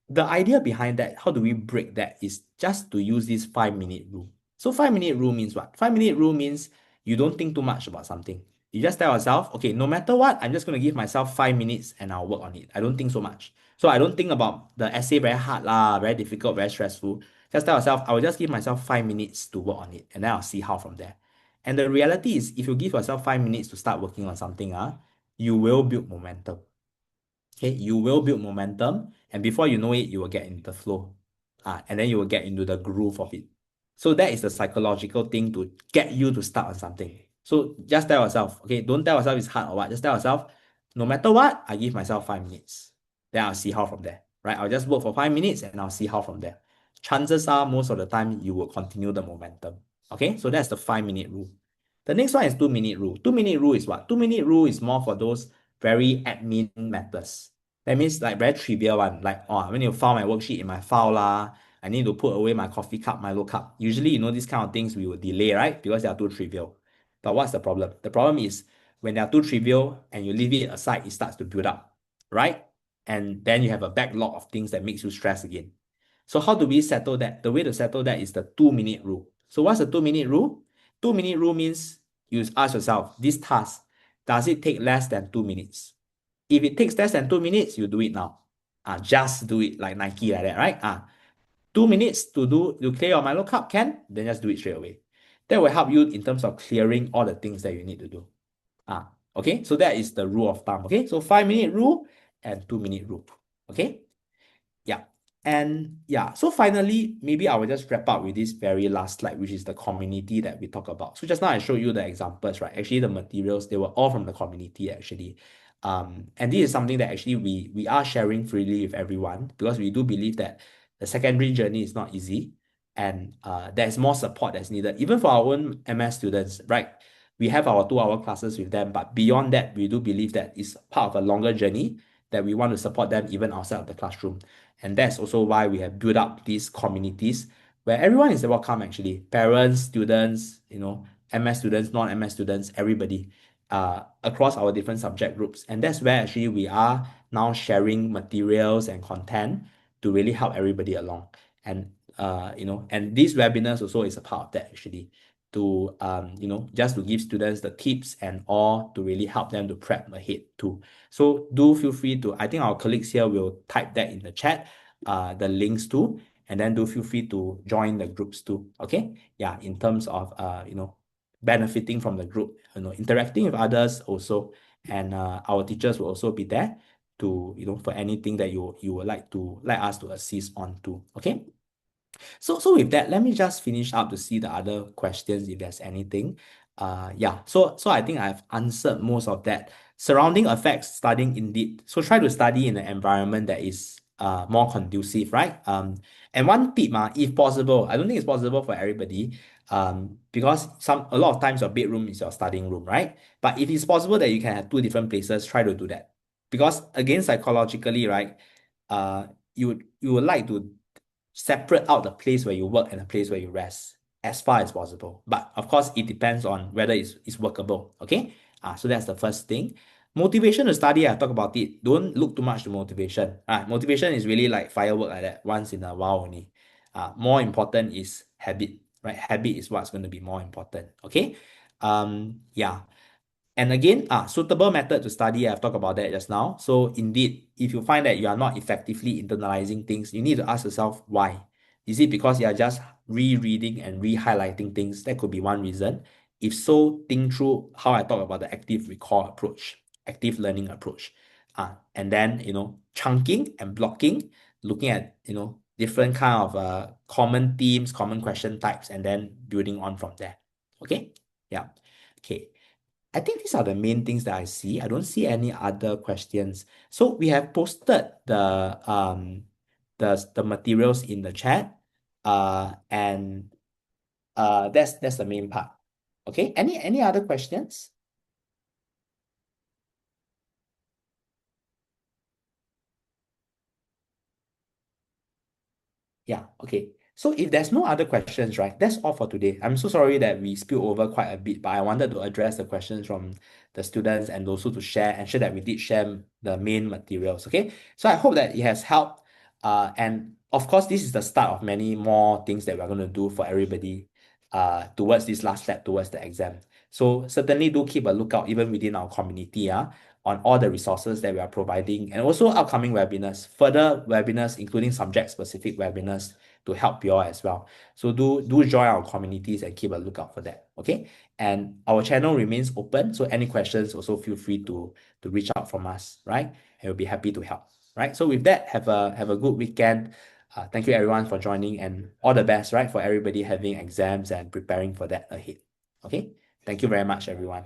The idea behind that, how do we break that, is just to use this 5 minute rule. So 5 minute rule means what? 5 minute rule means you don't think too much about something. You just tell yourself, okay, no matter what, I'm just going to give myself 5 minutes and I'll work on it. I don't think so much. So I don't think about the essay very hard lah, very difficult, very stressful. Just tell yourself, I will just give myself 5 minutes to work on it and then I'll see how from there. And the reality is, if you give yourself 5 minutes to start working on something, you will build momentum. Okay, you will build momentum, and before you know it, you will get into the flow. And then you will get into the groove of it. So that is the psychological thing to get you to start on something. So just tell yourself, okay, don't tell yourself it's hard or what. Just tell yourself, no matter what, I give myself 5 minutes. Then I'll see how from there. Right? I'll just work for 5 minutes and I'll see how from there. Chances are most of the time you will continue the momentum. Okay, so that's the 5 minute rule. The next one is 2 minute rule. 2 minute rule is what? 2 minute rule is more for those very admin matters. That means like very trivial one. Like, oh, I need to file my worksheet in my file lah. I need to put away my coffee cup, Milo cup. Usually, these kind of things we will delay, right? Because they are too trivial. But what's the problem? The problem is when they are too trivial and you leave it aside, it starts to build up, right? And then you have a backlog of things that makes you stress again. So how do we settle that? The way to settle that is the 2 minute rule. So what's the 2 minute rule? 2 minute rule means you ask yourself, this task, does it take less than 2 minutes? If it takes less than 2 minutes, you do it now. Just do it like Nike like that, right? 2 minutes to clear your Milo cup, can? Then just do it straight away. That will help you in terms of clearing all the things that you need to do. Okay, so that is the rule of thumb. Okay, so 5 minute rule and 2 minute rule. Okay. Yeah. And yeah, so finally, maybe I will just wrap up with this very last slide, which is the community that we talk about. So just now I showed you the examples, right? Actually, the materials, they were all from the community, actually. And this is something that actually we are sharing freely with everyone because we do believe that the secondary journey is not easy and there's more support that's needed, even for our own MS students, right? We have our 2 hour classes with them, but beyond that, we do believe that it's part of a longer journey that we want to support them even outside of the classroom. And that's also why we have built up these communities where everyone is welcome, actually. Parents, students, MS students, non-MS students, everybody, across our different subject groups. And that's where actually we are now sharing materials and content to really help everybody along. And and these webinars also is a part of that, actually, to just to give students the tips and all to really help them to prep ahead too. So do feel free to, I think our colleagues here will type that in the chat, the links too, and then do feel free to join the groups too. Okay. Yeah, in terms of benefiting from the group, interacting with others also, and our teachers will also be there to, for anything that you would like us to assist on too. Okay. So with that, let me just finish up to see the other questions if there's anything. Yeah. So I think I've answered most of that. Surrounding effects, studying indeed. So try to study in an environment that is more conducive, right? And one tip, if possible, I don't think it's possible for everybody. Because a lot of times your bedroom is your studying room, right? But if it's possible that you can have 2 different places, try to do that. Because again, psychologically, right? You would like to separate out the place where you work and the place where you rest as far as possible. But of course, it depends on whether it's workable. Okay. So that's the first thing. Motivation to study, I talk about it. Don't look too much to motivation. Motivation is really like firework like that, once in a while only. More important is habit, right? Habit is what's going to be more important. Okay. Yeah. And again, suitable method to study, I've talked about that just now. So indeed, if you find that you are not effectively internalizing things, you need to ask yourself why. Is it because you are just rereading and re-highlighting things? That could be one reason. If so, think through how I talk about the active recall approach, active learning approach. And then, chunking and blocking, looking at, different kind of common themes, common question types, and then building on from there. Okay? Yeah. Okay. I think these are the main things that I see. I don't see any other questions. So we have posted the materials in the chat. And that's the main part. Okay, any other questions? Yeah, okay. So if there's no other questions, right, that's all for today. I'm so sorry that we spilled over quite a bit, but I wanted to address the questions from the students and also to ensure that we did share the main materials. Okay. So I hope that it has helped. And of course, this is the start of many more things that we're going to do for everybody towards this last step, towards the exam. So certainly do keep a lookout even within our community, on all the resources that we are providing and also upcoming webinars, further webinars, including subject-specific webinars to help you all as well. So do join our communities and keep a lookout for that. Okay. And our channel remains open. So any questions, also feel free to reach out from us, right? And we'll be happy to help. Right. So with that, have a good weekend. Thank you everyone for joining and all the best, right? For everybody having exams and preparing for that ahead. Okay. Thank you very much, everyone.